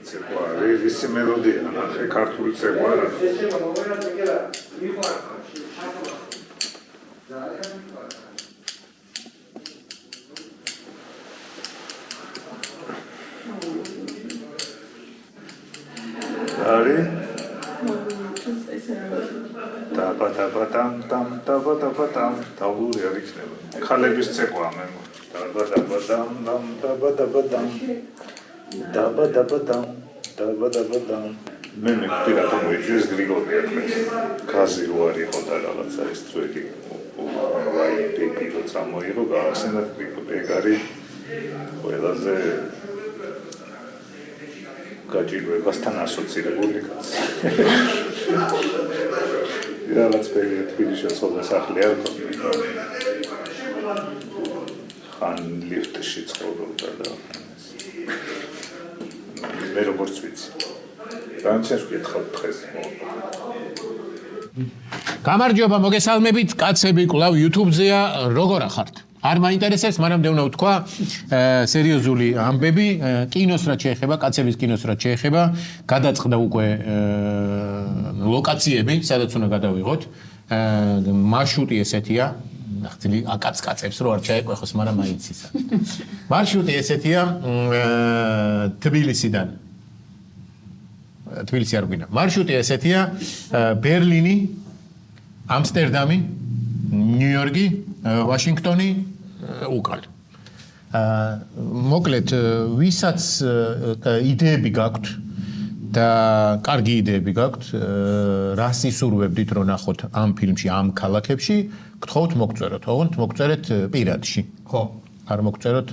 ცეკვა არის, ისი მელოდია, ნახე, ქართული ცეკვა არა. არის? ტაბატაბატამ, თავური არ იქნება. ხალების ცეკვაა მე. ტაბატაბატამ. მე პირადად მოიჭირეს გრიგოლი აკრეს. გაზი რო არ იყო და რაღაცა ეს წველი. ვაი, პიპიო წამოიღო, გაახსენა გრიგოლი. ეგ არის ყველაზე გაჭირვებასთან ასოცირებული კაცი. რაღაც პერიოდ თბილისში ცხოვრდა სახლი არ ქონდა. ხან ლიფტში ცხოვრობდა და მე როგორც ვიცი. რანჩეს ვკითხავ დღეს. გამარჯობა, მოგესალმებით, კაცები, კვლავ YouTube-ზეა, როგორ ახართ? არ მაინტერესებს, მაგრამ დევნა ვთქვა, სერიოზული ამბები, კინოს რაც შეეხება, კაცების კინოს რაც შეეხება, გადაწყდა უკვე ლოკაციები, სადაც უნდა გადავიღოთ. მარშრუტი ესეთია, ნახე, აკაცკაცებს რო არ ჩაეყვეხოს, მაგრამ მაინც ისა. მარშრუტი ესეთია, თბილისიდან. თბილისი არ გვინდა. მარშრუტი ესეთია, ბერლინი, ამსტერდამი, ნიუ-იორკი, ვაშინგტონი, უკან. მოკლედ, ვისაც იდეები გაქვთ და კარგი იდეები გაქვთ, რას ისურვებდით რომ ნახოთ ამ ფილმში, ამ ქალაქებში, გთხოვთ მოგწეროთ. ოღონდ მოგწერეთ პირადში. ხო. არ მოგწეროთ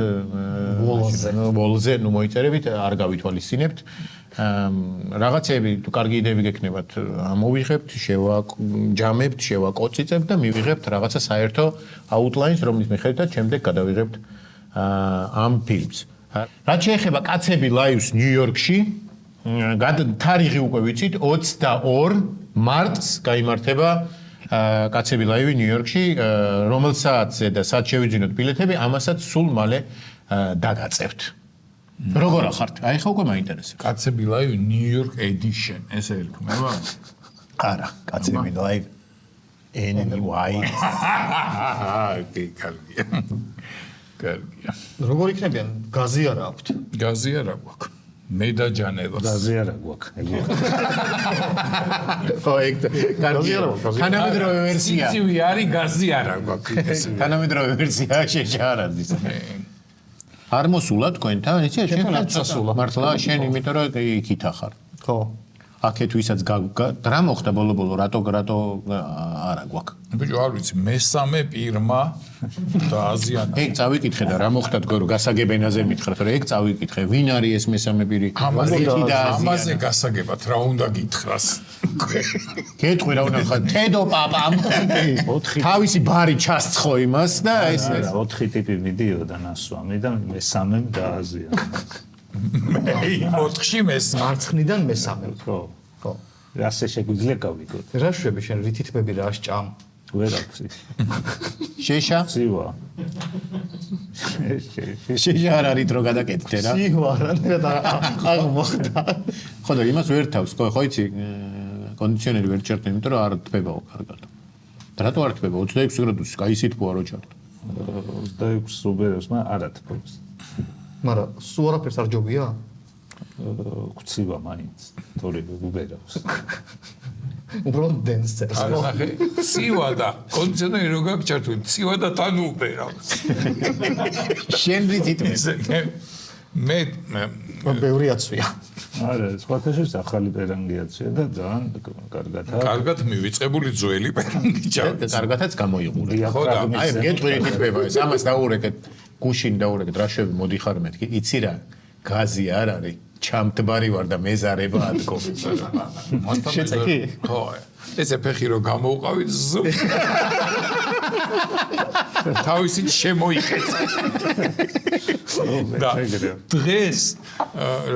ვოლზე, ნუ მოიწერებით, არ გავითვალისწინებთ. რაღაცები კარგი იდეები გექნებათ, ამოვიღებთ, შევაჯამებთ, შევაკოწიწებთ და მივიღებთ რაღაცა საერთო აუტლაინს, რომლის მიხედვითაც შემდეგ გადავიღებთ ამ ფილმს. რაც შეეხება კაცები ლაივს ნიუ-იორკში, თარიღი უკვე ვიცით, 22 მარტს გაიმართება კაცები ლაივი ნიუ-იორკში, რომელ საათზე და სად შევიძინოთ ბილეთები, ამასაც სულ მალე დაგაწევთ. როგორ ახართ? აი ხა უკვე მაინტერესებს. კაცები ლაივი ნიუ-იორკ ედიშენ, ესე ერქმევა? არა, კაცები ლაივ NY. კი, კარგია. კარგია. როგორ იქნებიან? გაზი არა აქვთ. გაზი არა გვაქვს. მე და ჯანელას. გაზი არა გვაქვს. ხო, ეგ კარგია. თანამედროვე ვერსია. სიცივი არის, გაზი არა გვაქვს. თანამედროვე ვერსია შეშარადის. არ მოსულა თქვენთან, იცი, შენ წასულა. მართლა შენ იმიტომ რომ იქით ახარ. ხო. აქეთ ვისაც რა მოხდა ბოლო-ბოლო, რატო არა გვაქვს. ბიჭო, არ ვიცი, მესამე პირმა და აზიანა. ეგ წავიკითხე და რა მოხდა თქვენ გასაგებენაზე მითხრათ, რომ ეგ წავიკითხე, ვინ არის ეს მესამე პირი? ამაზე გასაგებად რა უნდა გითხრას? გეტყვი რა უნდა ხარ, თედო პაპამ. თავისი ბარი ჩასცხო იმას და ეს 4 ტიპი მიდიოდა ნასვამი და მესამემ დააზიანა. მე 4-ში მესამე. მარცხნიდან მესამე. ხო. ხო. ასე შეგვიძლია გავიგოთ. რა შვები შენ რითითმები რა სჭამ? ვერ აქვს ის. შეშა? ცივა. შეშა არ არის დრო გადაკეთდე რა. ცივა რა აღმოხდა. ხო და იმას ვერ თავს, ხო იცი, კონდიციონერი ვერ ჩერტე, იმიტომ რომ არ თბებაო კარგად. და რატო არ თბება? 26 გრადუსი, კაი სითბოა რო ჩართო. 26 უბერებს, მაგრამ არა თბობს. მაგრამ სულ არაფერს არ ჯობია? გცივა მაინც, თორე უბერავს. უბრალოდ დენს წერს. ნახე, ცივა და კონდიციონერი რო გაქვს ჩართული, ცივა და თან უბერავს. შენ რითითმეს? მე ბევრი აცვია. არა, სხვათა შორის ახალი პერანგიაცია და ძალიან კარგადაა. კარგად მივიწყებული ძველი პერანგი ჩავ. კარგათაც გამოიყურე. ხო და აი, გეტყვი რითითმება ეს, ამას დაურეკეთ, გუშინ დაურეკეთ, რა შვები მოდიხარ მეთქი, იცი რა, გაზი არ არის, ჩამთბარი ვარ და მეზარება ატკო. შეწეკი? ხო, ესე ფეხი რო გამოვყავით ზუ. თავისი შემოიხეცა. და დღეს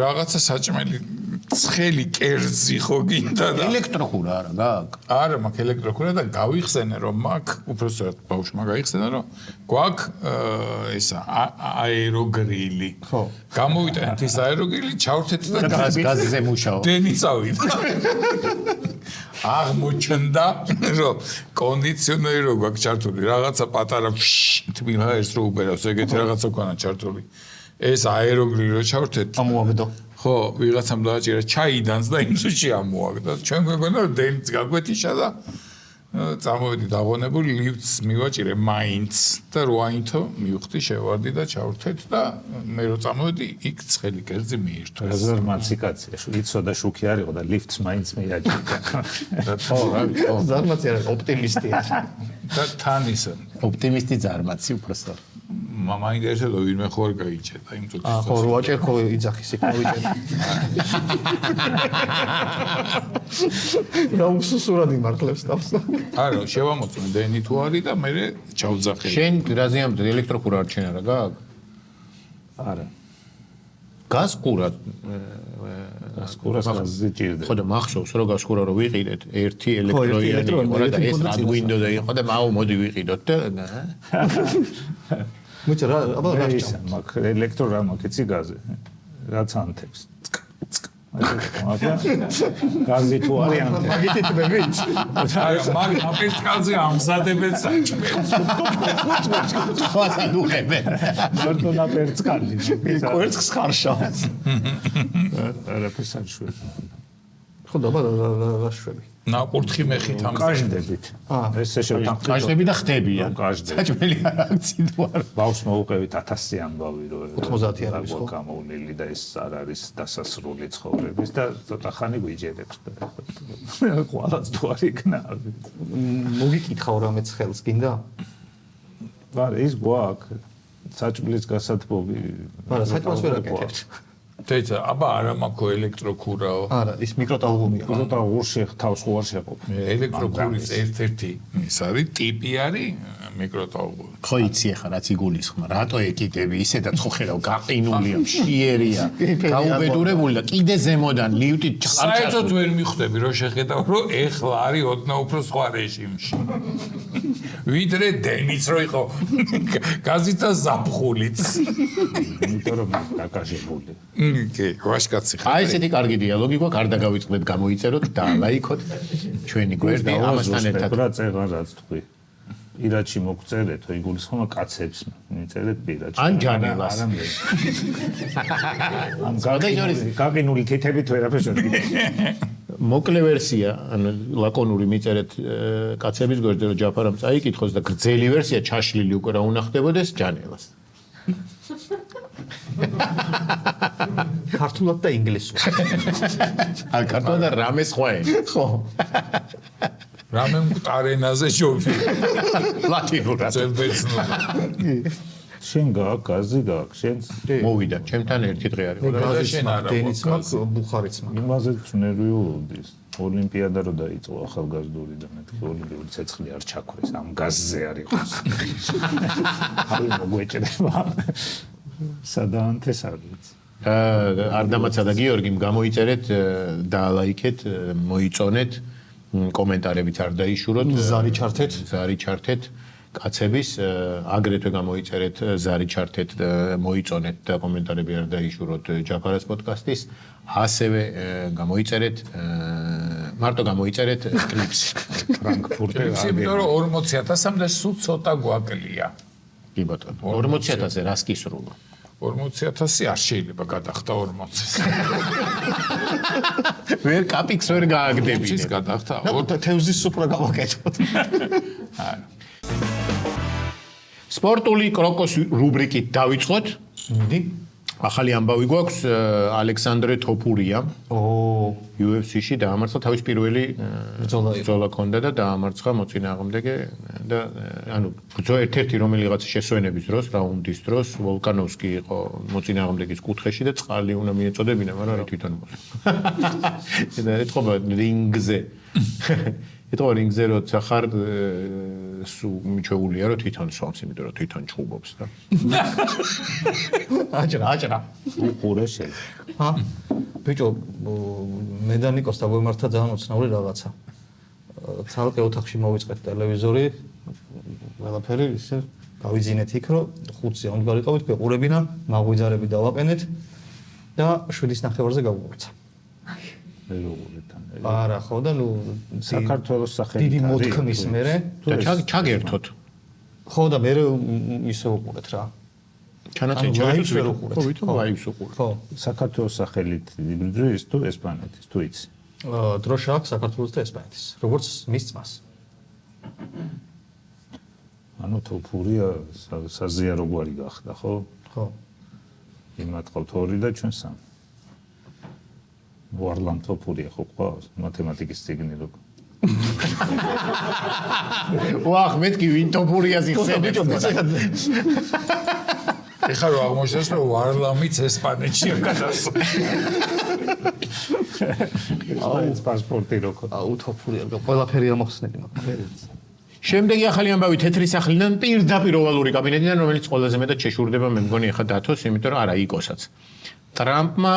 რაღაცა საჭმელი ცხელი კერძი ხო გინდა და ელექტროხურა არა გააკ არა მაქვს ელექტროქურა და გავიხსენე რომ მაქვს უბრალოდ ბავშვმა გაიხსენა რომ გვაქვს ესა აეროგრილი ხო გამოვიტანეთ ის აეროგრილი ჩავრთეთ და გაზზე მუშაობ დენი წავიდა აღმოჩნდა რომ კონდიციონერი რო გვაქვს ჩართული რაღაცა პატარა თბილა ეს რო უბერავს ეგეთი რაღაცა ქონა ჩართული ეს აეროგრილი რო ჩავრთეთ ამოაგდო ხო, ვიღაცამ დააჭირა ჩაიდანს და იმ წუთში ამოაგდა. ჩვენ გვეგონა რომ დენიც გაგვეთიშა და წამოვედი დაღონებული ლიფტს მივაჭირე მაინც და როაინთო მივხვდი შევარდი და ჩავრთეთ და მე რო წამოვედი იქ ცხელი კერძი მიირთვა. ზარმაცი კაცია, იცოდა შუქი არ იყო და ლიფტს მაინც მიაჭირდა. ხო, რა ვიცი. ზარმაცი არა ოპტიმისტია და თან ისე ოპტიმისტი ზარმაცი უბრალოდ მაინტერესებს რომ ვინმე ხო არ გაიჭედა იმ წუთში. ხო როაჭერ ხო იძახის იქ მოვიჭერ რა უსუსურად იმართლებს თავს არა, შევამოწმე დენი თუ არის და მე ჩავძახე. შენ რაზე ამ ელექტროხურა არ ჩენ არა გააკ არა. გასკურა გასკურას გაზზე ჭირდება. ხო და მახსოვს რომ გასკურა რომ ვიყიდეთ ერთი ელექტროიანი იყო და ეს Arduino და იყო და მაუ მოდი ვიყიდოთ და მოიცა რა აბა რა ისე მაგ ელექტრო რა მაგეცი გაზე. რაც ანთებს. გაზი თუ არის ანთებს. მაგით იტბებით არა, მაგ აპერტკალზე ამზადებენ საჭმელს. ხواسა დუხებენ მარტონა პერწკალი. კვერცხს ხარშავს არაფერს არ შვები. ხო და აბა რა შვები ნაკურთხი მეხით ამ კაჟდებით. ესე შევთანხმდით. კაჟდები და ხდებიან კაჟდები. საჭმელი არ აქცი თუ არა ბავშვს მოუყევით 1000 ამბავი რომ 90 არის, ხო? გამოვლილი და ეს არ არის დასასრული ცხოვრების და ცოტა ხანი გვიჯერებს. ყველაც თუ არ იქნა. მოგიკითხავ რამეც ხელს გინდა არა ის გვაქვს საჭმლის გასათბობი. არა საჭმელს ვერ აკეთებთ თეცა, აბა არა მაქვს ელექტროქურაო. არა ის მიკროტალღუმია ცოტა ურში თავს უარ შეყობ. ელექტროქურის ერთ-ერთი ის არის ტიპი არის მიკროტალღუმი. ხო იცი ახლა რაც იგულისხმა რატო ეკიდები ისე და ცხოხერავ გაყინულია მშიერია გაუბედურებული და კიდე ზემოდან ლიფტით საერთოდ ვერ მიხვდები რომ შეხედავ რომ ეხლა არის ოდნავ უფრო სხვა რეჟიმში. ვიდრე დენიც რო იყო გაზით და ზაფხულიც. იმიტომ რომ დაკაშებული. კი, ვაშკაცი ხარ. აი ესეთი კარგი დიალოგი გვაქვს არ დაგავიწყდეთ გამოიწეროთ და ლაიქოთ ჩვენი გვერდი ამასთან ერთად რა წერაც თქვი. ირაჩი მოგწერეთ, იგულისხმება კაცებს, მიწერეთ პირაჩი. ან ჯანელას. ან გაგინული თითებით ვერაფერს ვერ გიტყვი. მოკლე ვერსია, ანუ ლაკონური მიწერეთ კაცების გვერდზე რომ ჯაფარამ წაიკითხოს და გრძელი ვერსია ჩაშლილი უკვე რა უნდა ხდებოდეს ჯანელას. ქართულად და ინგლისურად ან ქართულად და რამე სხვა ენა. ხო რამე მკვდარენაზე ჯობი. ლათინურად. ძელბეცნული. შენ გაქვს გაზი გაქვს, შენ მოვიდა, ჩემთან ერთი დღე არის. და შენ არა დენიც გვაქვს. მაქვს ბუხარიც მაქვს იმაზე ცნერვიულობდის. ოლიმპიადა რო დაიწყო ახალგაზრდული და მეთქი ოლიმპიური ცეცხლი არ ჩაქრეს, ამ გაზზე არ იყოს. აი მოგვეჭრება. სადაანთეს არ ვიცი. არ დამაცა და გიორგიმ გამოიწერეთ და ლაიქეთ, მოიწონეთ, კომენტარებით არ დაიშუროთ. ზარი ჩართეთ ზარი ჩართეთ კაცების, აგრეთვე გამოიწერეთ ზარი ჩართეთ, მოიწონეთ და კომენტარები არ დაიშუროთ ჯაფარას პოდკასტის. ასევე გამოიწერეთ მარტო გამოიწერეთ კლიპსი. ფრანკფურტში იმიტომ რომ 40000-მდე სულ ცოტა გვაკლია. კი ბატონო 40000-ზე რას გისრულო? 40000 არ შეიძლება გადახდა 40-ს. ვერ კაპიქს ვერ გააგდები. ის გადახდა თევზის სუფრა გავაკეთოთ არა. სპორტული კროკოს რუბრიკით დავიწყოთ. მიდი ახალი ამბავი გვაქვს ალექსანდრე თოფურია. UFC-ში დაამარცხა თავის პირველი ბრძოლა ჰქონდა და დაამარცხა მოწინააღმდეგე და ანუ ბრძოლა ერთ-ერთი რომელიღაც შესვენების დროს, რაუნდის დროს ვოლკანოვსკი იყო მოწინააღმდეგის კუთხეში და წყალი უნდა მიეწოდებინა, მაგრამ რა თვითონ მოსა. და ეთქობა რინგზე. ეთქობა რინგზე როცა ხარ მიჩვეულია რომ თვითონ სვამს, იმიტომ რომ თვითონ ჩხუბობს და. აჭრა. უყურე შეიძლება. ჰა? ბიჭო, მე და ნიკოს და გვემართა ძალიან უცნაური რაღაცა. ცალკე ოთახში მოვიწყეთ ტელევიზორი, ყველაფერი ისე გავიძინეთ იქ, რომ 5-ზე უნდა გარიყავით, გვეყურებინა, მაგვიძარები დავაყენეთ და 7:30-ზე გავგვეცა. მე როგორეთან. არა, ხო და ნუ საქართველოს სახელით დიდი მოთქმის მერე და ჩაგერთოთ. ხო და მე ისე უყურეთ რა. ჩანაწერი ლაივს ვერ ჩაგერთოთ. უყურეთ. ხო, ვითომ ლაივს უყურეთ. ხო. საქართველოს სახელით იბრძვის თუ ესპანეთის თუ იცი? დროშა აქვს საქართველოს და ესპანეთის, როგორც მის ძმას. ანუ თოფურია საზიარო გვარი გახდა, ხო? ხო. იმათ ყავთ 2 და ჩვენ 3. ვარლამ თოფურია ხო ყავს მათემატიკის ციგნი როგორ. ვახ, მეთქი ვინ თოფურიას იხსენებს. ეხლა რომ აღმოჩნდეს რომ ვარლამიც ესპანეთშია გადასული. ეს პასპორტი როგორ. აუ თოფურია, ყველაფერი ამოხსნები მაგ. შემდეგი ახალი ამბავი თეთრი სახლიდან პირდაპირ ოვალური კაბინეტიდან, რომელიც ყველაზე მეტად შეშურდება, მე მგონი ახლა დათოს, იმიტომ რომ არა იკოსაც. ტრამპმა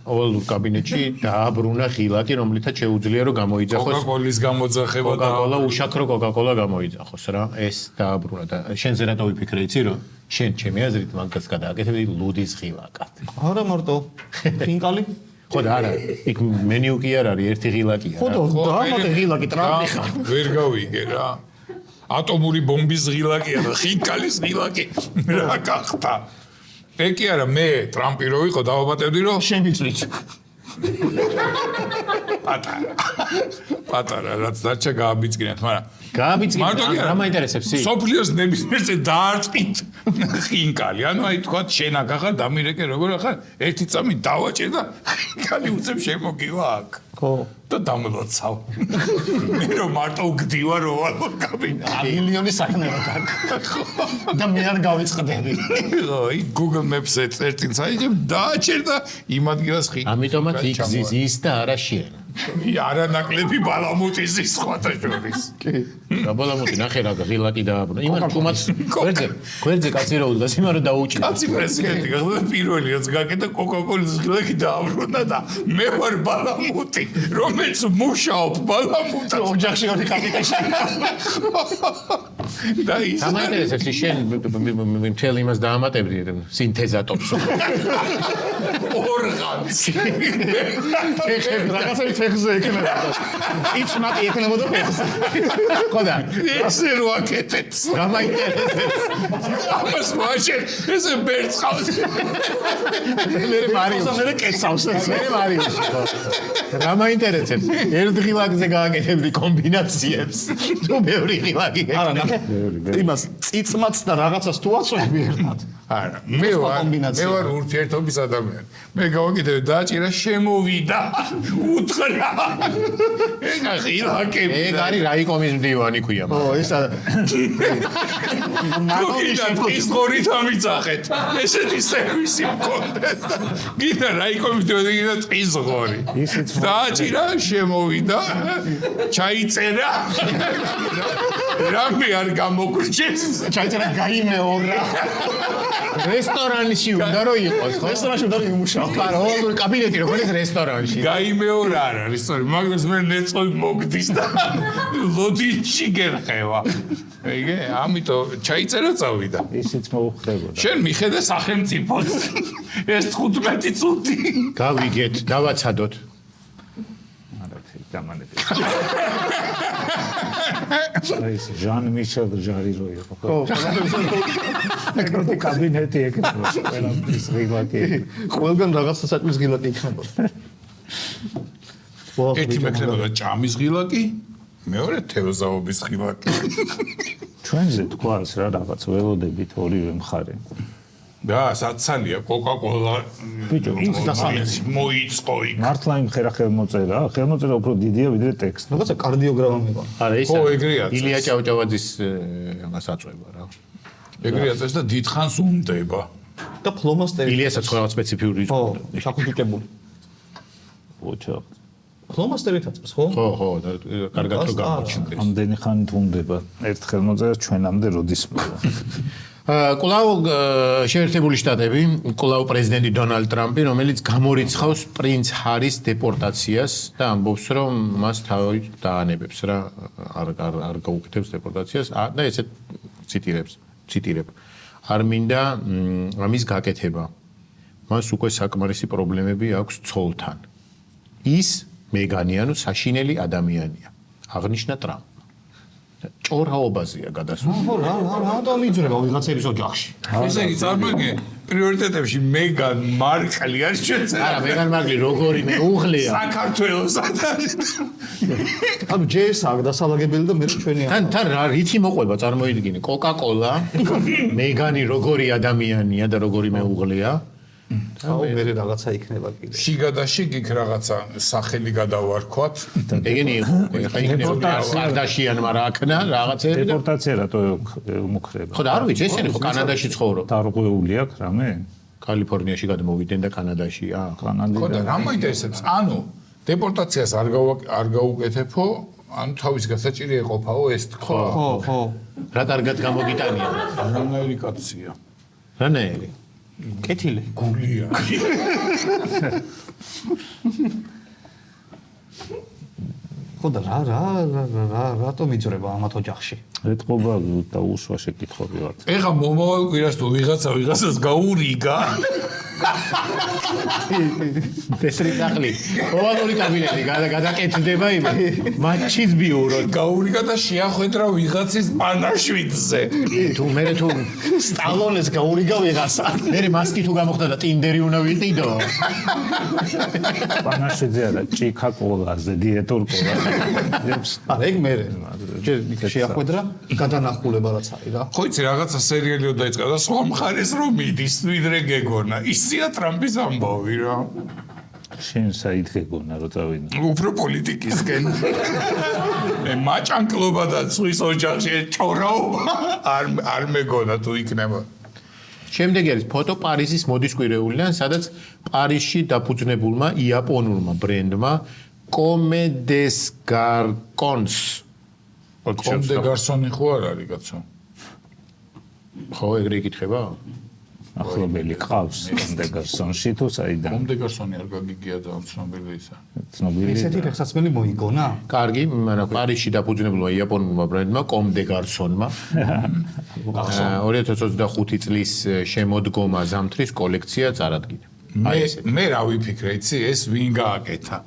ოვალურ კაბინეტში დააბრუნა ღილაკი, რომლითაც შეუძლია რომ გამოიძახოს კოკაკოლის გამოძახება და კოკაკოლა უშაქრო კოკაკოლა გამოიძახოს რა. ეს დააბრუნა და შენზე რატო ვიფიქრე იცი რომ შენ ჩემი აზრით მაგას გადააკეთებდი ლუდის ღილაკად. არა მარტო ფინკალი. ხო და არა, იქ მენიუ კი არ არის, ერთი ღილაკია. ხო და ამათე ღილაკი ტრამპი ხარ. ვერ გავიგე რა. ატომური ბომბის ღილაკია და ხინკალის ღილაკი რა გახდა? ეკი არა მე ტრამპი რო ვიყო დავაბატებდი რომ შენ ვიწვით. პატარა რაც დარჩა გააბიძგინეთ, მაგრამ გააბიძგინეთ, რა მაინტერესებს ი? სოფლიოს ნებისმიერზე დაარწმით ხინკალი. ანუ აი თქვა შენ აქ ახარ დამირეკე როგორ ახარ ერთი წამი დავაჭერ და ხინკალი უცებ შემოგივა აქ. ხო. და დამლოცავ. მე რომ მარტო გდივარ ოვალურ კაბინეტში. მილიონი საქმეა აქ. და მე არ გავიწყდები. ხო, იქ Google Maps-ზე წერტილს აიღებ, დააჭერ და იმ ადგილას ხინკალი. ამიტომაც იქ ზის ის და არა შენ. არანაკლები ბალამუტის ის სხვათა შორის. კი. რა ბალამუტი ნახე რა ღილაკი დააბრუნა. იმან თუმაც გვერდზე კაცი რა უდგას, იმან რომ დაუჭირა. კაცი პრეზიდენტი გახდა და პირველი რაც გაკეთა კოკაკოლის ღილაკი დააბრუნა და მე ვარ ბალამუტი, რომელიც მუშაობ ბალამუტად. ოჯახში ორი კაპიტანი. და ის ამაინტერესებს შენ მთელ იმას დაამატებდი სინთეზატორს. ორღანს. რაღაცა ფეხზე ეკნება. იწმატი ეკნებოდა ფეხზე. ხო და ესე რო აკეთებს. რა მაინტერესებს? ამას ვაშენ ესე ბერცხავს. მე მარიუს. მე კეცავს ეს. მე მარიუს. რა მაინტერესებს? ერთ ღილაკზე გააკეთებდი კომბინაციებს. თუ ბევრი ღილაკი გეკეთე. არა ნახე. იმას წიწმაც და რაღაცას თუ აწვევი ერთად. არა, მე ვარ ურთიერთობის ადამიანი. მე გავაკეთე დააჭირა შემოვიდა. უთხრა. ეგა ღილაკები. ეგ არის რაიკომის მდივანი ქვია მაგ. ო ისა ის გორი დამიძახეთ. ესეთი სერვისი მქონდეს და გინდა რაიკომის მდივანი გინდა ტყის ღორი. დააჭირა შემოვიდა. ჩაიწერა. რამე არ გამოგრჩეს. ჩაიწერა გაიმეორა. რესტორანში უნდა რომ იყოს, ხო? რესტორანში უნდა იმუშაო. არა, ოვალური კაბინეტი როგორ ის რესტორანში. გაიმეორა არ არის, სწორი, მაგას მე ნეწოი მოგდის და ლოდინში გერხევა. ეგე, ამიტომ ჩაიწერა წავიდა. ისიც მოუხდებოდა. შენ მიხედე სახელმწიფოს. ეს 15 წუთი. გავიგეთ, დავაცადოთ. არა, გამანები. ეს ჟან მიშელ ჟარი რო იყო. ხო. კაბინეტი ეკნება ყველაფრის ღილაკი. ყველგან რაღაცა საჭმის ღილაკი იქნებოდა. ერთი მექნებოდა ჭამის ღილაკი, მეორე თევზაობის ღილაკი. ჩვენზე თქვას რა რაღაც ველოდებით ორივე მხარე. და საცალია კოკაკოლა. ბიჭო, ის მოიწყო იქ. მართლა იმ ხელმოწერა, ხელმოწერა უფრო დიდია ვიდრე ტექსტი. რაღაცა კარდიოგრამა მიყვა. არა, ის ხო, ეგრეა წეს. ილია ჭავჭავაძის ამას აწვება რა. ეგრეა წეს და დიდხანს უნდება. და ფლომასტერი. ილიასაც ყველა სპეციფიური ხო, საკუთიკებული. ოჩა. ფლომასტერით აწევს, ხო? ხო, და კარგად რო გამოჩნდეს. ამდენი ხანი თუ უნდება ერთხელ მოწერა ჩვენამდე როდის მოვა. კვლავ შეერთებული შტატები, კვლავ პრეზიდენტი დონალდ ტრამპი, რომელიც გამორიცხავს პრინც ჰარის დეპორტაციას და ამბობს, რომ მას თავი დაანებებს რა, არ გაუკეთებს დეპორტაციას და ესეთ ციტირებ. არ მინდა ამის გაკეთება. მას უკვე საკმარისი პრობლემები აქვს ცოლთან. ის მეგანი, ანუ საშინელი ადამიანია. აღნიშნა ტრამპი. ჭორაობაზეა გადასული. ხო, რატომ იძრება ვიღაცების ოჯახში? ესე იგი წარმოიდგინე პრიორიტეტებში მეგან მარკლი არის ჩვენს. არა, მეგან მარკლი როგორი მეუღლეა. საქართველოს ანუ ჯეს აქ დასალაგებელი და მე ჩვენი თან რა რითი მოყვება წარმოიდგინე კოკა-კოლა მეგანი როგორი ადამიანია და როგორი მეუღლეა აუ მე რაღაცა იქნება კიდე შიგადაში იქ რაღაცა სახელი გადავარქვათ ეგენი იყო ხა იქნება კარდაშიანმა რა აქნა რაღაცები და დეპორტაცია რატო მოხდება? ხო და არ ვიცი ესენი ხო კანადაში ცხოვრობ დარღვეული აქვს რამე? კალიფორნიაში გადმოვიდნენ და კანადაში ხო და რა მოინტერესებს ანუ დეპორტაციას არ გაუკეთებო ანუ თავის გასაჭირი ეყოფაო ეს თქვა ხო რა კარგად გამოგიტანია რანაირი კაცია რანაირი კეთილი გულია ხო და რატომ იძრება ამათ ოჯახში ეთყობა და უშვა შეკითხვები ვარ. ეხა მომავალ კვირას თუ ვიღაცას გაურიგა տեսრი წახლი ოვალური კაბინეტი გადაკეთდება იმე მაჩის ბიურო გაურიგა და შეახვედრა ვიღაცის პანაშვიდზე თუ მე თუ სტალონეს გაურიგა ვიღაცა მე მასკი თუ გამოხდა და ტინდერი უნდა ვიყიდო პანაშვიდზე არა ჭიქა კოლაზე დიეტურ კოლაზე არა ეგ მე შეახვედრა გადანახულება რაც არის რა ხო იცი რაღაცა სერიალიო დაიწყო და სხვა მხარეს რომ მიდის ვიდრე გეგონა ისია ტრამპის ამბავი რა შენ საით გეგონა რომ წავიდა უფრო პოლიტიკისკენ მე მაჭანკლობა და წვის ოჯახში ჭორაობა არ მეგონა თუ იქნება შემდეგი არის ფოტო პარიზის მოდის კვირეულიდან სადაც პარიზში დაფუძნებულმა იაპონურმა ბრენდმა კომედეს გარკონს კომდე გარსონი ხო არ არის კაცო ხო ეგრე იკითხება ახლობელი ყავს კომდე გარსონში თუ საიდან კომდე გარსონი არ გაგიგია და ცნობილი ისა ცნობილი ესეთი ფეხსაცმელი მოიგონა კარგი მაგრამ პარიზში დაფუძნებულმა იაპონურმა ბრენდმა კომდე გარსონმა 2025 წლის შემოდგომა ზამთრის კოლექცია წარადგინა მე რა ვიფიქრე იცი ეს ვინ გააკეთა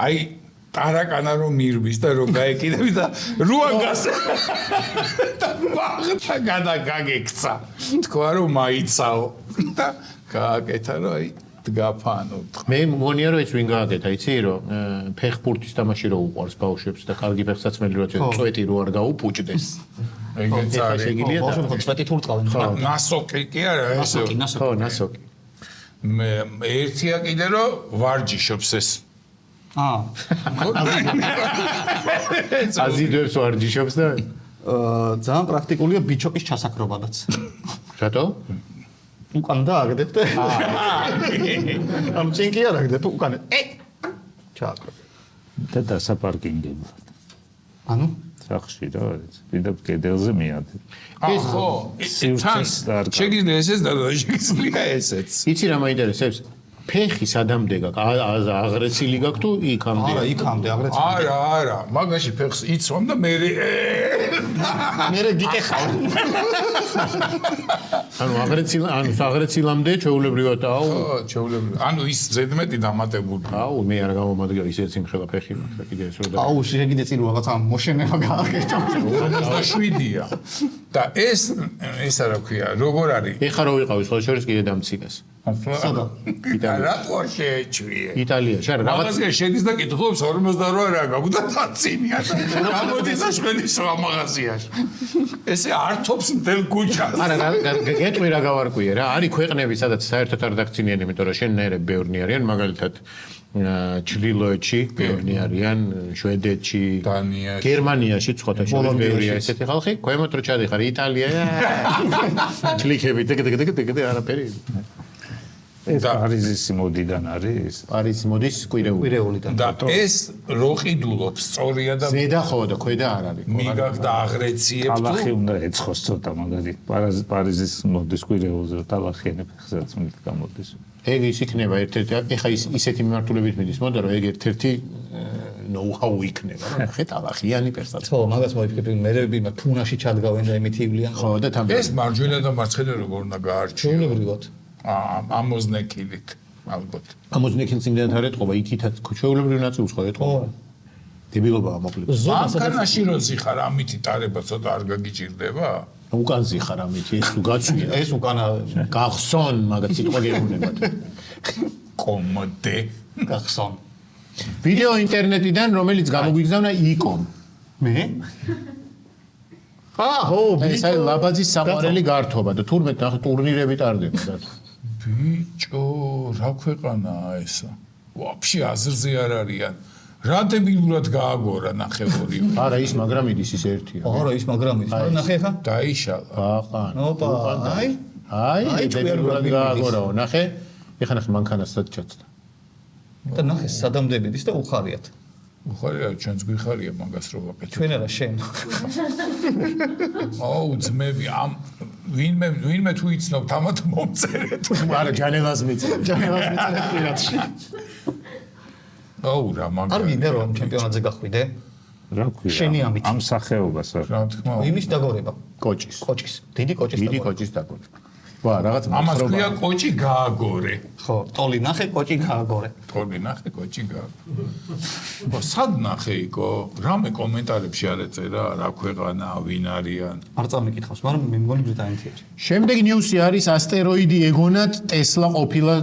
აი ტარაკანა რომ მირბის და რომ გაეკიდები და რუანგას და მაგთა გადაგაგექცა თქვა რომ მაიცაო და გააკეთა რომ აი დგაფანო მე მგონია რომ ეს ვინ გააკეთა იცი რომ ფეხბურთის თამაში რო უყარს ბავშვებს და კარგი ფეხსაცმელი რო წვეტი რო არ გაუპუჭდეს ეგეც არის შეგიძლია და ბავშვები ხო წვეტით ურტყავენ ნასოკი კი არა ესე ხო ნასოკი მე ერთია კიდე რომ ვარჯიშობს ეს აზიდებს ვარჯიშობს და ძალიან პრაქტიკულია ბიჩოკის ჩასაქრობადაც რატო? უკან დააგდებ ამ წინ კი არ აგდებ უკან ჩააკრებ და დასაპარკინგებლად ანუ სახში რა არის კიდევ კედელზე მიადებ ეს ხო შეგიძლია ესეც და შეგიძლია ესეც იცი რა მაინტერესებს ფეხი სადამდე გაქვს აღრეცილი გაქვს თუ იქამდე არა იქამდე აღრეცილი არა მაგაში ფეხს იცვამ და მე გიკეხავ ანუ აღრეცილამდე ჩვეულებრივად აუ ჩვეულებრივად ანუ ის ზედმეტი დამატებული აუ მე არ გამომადგა ისეთ სიმხელა ფეხი მაქვს და კიდე ეს რო და აუ შეგიძლია წინ რაღაცა მოშენება გააკეთო 57-ია და ეს არა ქვია როგორ არის ეხა რო ვიყავი სხვა შორის კიდე დამცინეს სადა რატო შეეჩვიე იტალიაში არა რაღაც მაგაზე შედის და კითხულობს 58 რა გაგვდა დაცინია გამოდის შვედი სხვა მაღაზიაში ესე ართობს მთელ ქუჩას არა გეტყვი რა გავარკვიე რა არის ქვეყნები სადაც საერთოდ არ დაგცინიან იმიტომ რომ შენნაირები ბევრნი არიან მაგალითად ჩრდილოეთში ბევრნი არიან შვედეთში დანიაში გერმანიაში ცოტა შორის ბევრია ესეთი ხალხი ქვემოთ რო ჩადიხარ იტალია ჩლიქები არაფერი ეს პარიზის მოდიდან არის? პარიზის მოდის კვირეულიდან. და ეს რო ყიდულობს სწორია და ზედა ხო და ქვედა არ არის. მიგაგ და აღრეციებ თუ ტალახი უნდა ეცხოს ცოტა მაგარი პარიზის მოდის კვირეულზე ტალახიანებ ხსაც მით გამოდის. ეგ ის იქნება ერთ-ერთი ეხა ისეთი მიმართულებით მიდის მოდა რომ ეგ ერთ-ერთი ნოუ-ჰაუ იქნება რა ხე ტალახიანი პერსონაჟი. ხო, მაგას მოიფიქრე, მე ფუნაში ჩადგავენ და იმით ივლიან. ხო და თან ეს მარჯვენა და მარცხენა როგორ უნდა გაარჩიო? ჩვეულებრივად. ამოზნექილით ალბათ. ამოზნექილს იმდენად არ ეთყობა, იქითაც ჩვეულებრივ ნაწილს ხო ეთყობა. დებილობაა მოკლედ. ამქანაში რო ზიხარ ამითი ტარება ცოტა არ გაგიჭირდება? უკან ზიხარ ამითი, ეს თუ გაწვია, ეს უკანა გახსონ, მაგაც სიტყვა გეუბნებათ. კომოდე გახსონ. ვიდეო ინტერნეტიდან, რომელიც გამოგვიგზავნა იკომ. მე? ხო, ეს არის ლაბაძის საყვარელი გართობა და თურმე ტურნირები ტარდება და ბიჭო, რა ქვეყანაა ესა? ვაფშე აზრზე არ არიან. რა დებილურად გააგორა ნახევარი. არა ის მაგრამ იდის ის ერთია. არა, ის მაგრამ ის. მაგრამ ნახე ხა? დაიშალა. აყან. ოპა, აი, დებილურად გააგორაო, ნახე. ეხლა ნახე მანქანასაც ჩაცდა. და ნახე სადამდებიდის და უხარიათ. უხარია, ჩვენც გვიხარია მაგას რო ვაკეთებ. ჩვენ არა შენ. აუ, ძმები, ამ ვინმე თუ იცნობთ, ამათ მომწერეთ. არა, ჯანელას მიწერ. ჯანელას მიწერ პირადში. აუ, რა მაგარი. არ გინდა რომ ჩემპიონატზე გახვიდე? რა ქვია? შენი ამით. ამ სახეობას არ. რა თქმა უნდა. იმის დაგორება. კოჭის. კოჭის. დიდი კოჭის დიდი დაგორება. კოჭის დაგორება. ვა, რაღაც ამას ქვია კოჭი გააგორე. ხო, ტოლი ნახე, კოჭი გააგორე. თორე ნახე კოჭი გააგორე. ო, სად ნახე იკო? რამე კომენტარებში არ ეწერა, რა ქვეყანა, ვინ არიან? არ წამიკითხავს, მაგრამ მე მგონი ბრიტანეთია. შემდეგ ნიუსი არის ასტეროიდი ეგონად ტესლა ყოფილა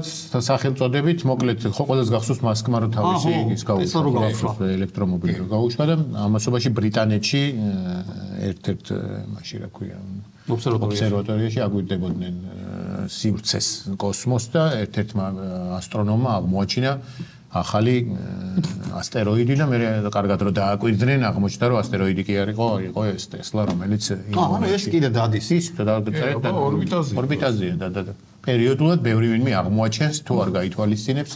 სახელწოდებით, მოკლედ ხო ყველას გახსოვს მასკმა რო თავისი ის ტესლა რო გაუშვა. ელექტრომობილი რო გაუშვა და ამასობაში ბრიტანეთში ერთ-ერთ მაშინ რა ქვია ობსერვატორიაში აგვირდებოდნენ სივრცეს კოსმოსს და ერთ-ერთმა ასტრონომმა აღმოაჩინა ახალი ასტეროიდი და მე კარგად რო დააკვირდნენ აღმოჩნდა რომ ასტეროიდი კი არ იყო ეს ტესლა რომელიც ანუ ეს კიდე დადის ის და ორბიტაზეა და პერიოდულად ბევრი ვინმე აღმოაჩენს თუ არ გაითვალისწინებს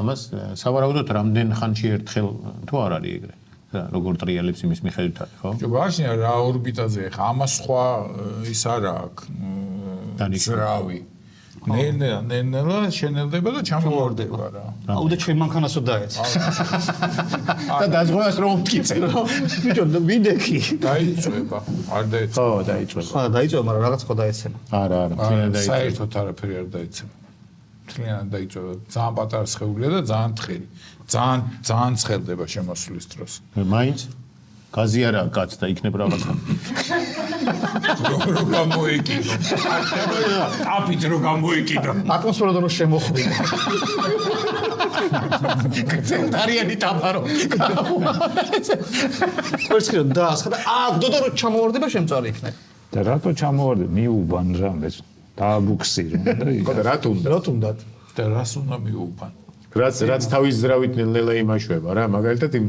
ამას სავარაუდოდ რამდენ ხანში ერთხელ თუ არ არის ეგრე როგორ ტრიალებს იმის მიხედვით არის ხო? ჯობაშია რა ორბიტაზე ხა ამას სხვა ის არა აქვს ძრავი. ნელ-ნელა შენელდება და ჩამოვარდება რა. აუ და ჩვენ მანქანასო დაეცა. და დაზღვევას რომ მტკიცე. ბიჭო, ვიდექი. დაიწვება, არ დაეცა. ხო, დაიწვება. ხო, დაიწვება, მაგრამ რაღაც ხო დაეცემა. არა, მთლიანად დაიწვება. საერთოდ არაფერი არ დაეცემა. მთლიანად დაიწვება. ძალიან პატარა სხეულია და ძალიან თხელი. ძალიან ცხელდება შემოსვლის დროს. მაინც გაზი არა კაც და იქნებ რაღაცა. რო გამოეკიდო. აფით რო გამოეკიდო. ატმოსფეროდან რო შემოხვიდა. ცენტარიანი ტაფარო. ვერსკიო დაასხა და დოდო რო ჩამოვარდება შემწარი იქნება. და რატო ჩამოვარდება? მიუბან რამეს. დააბუქსირე და რატო უნდა? რა თუნდაც? და რას უნდა მიუბან? რაც თავის ზრავით ნელ-ნელა იმაშვება რა, მაგალითად იმ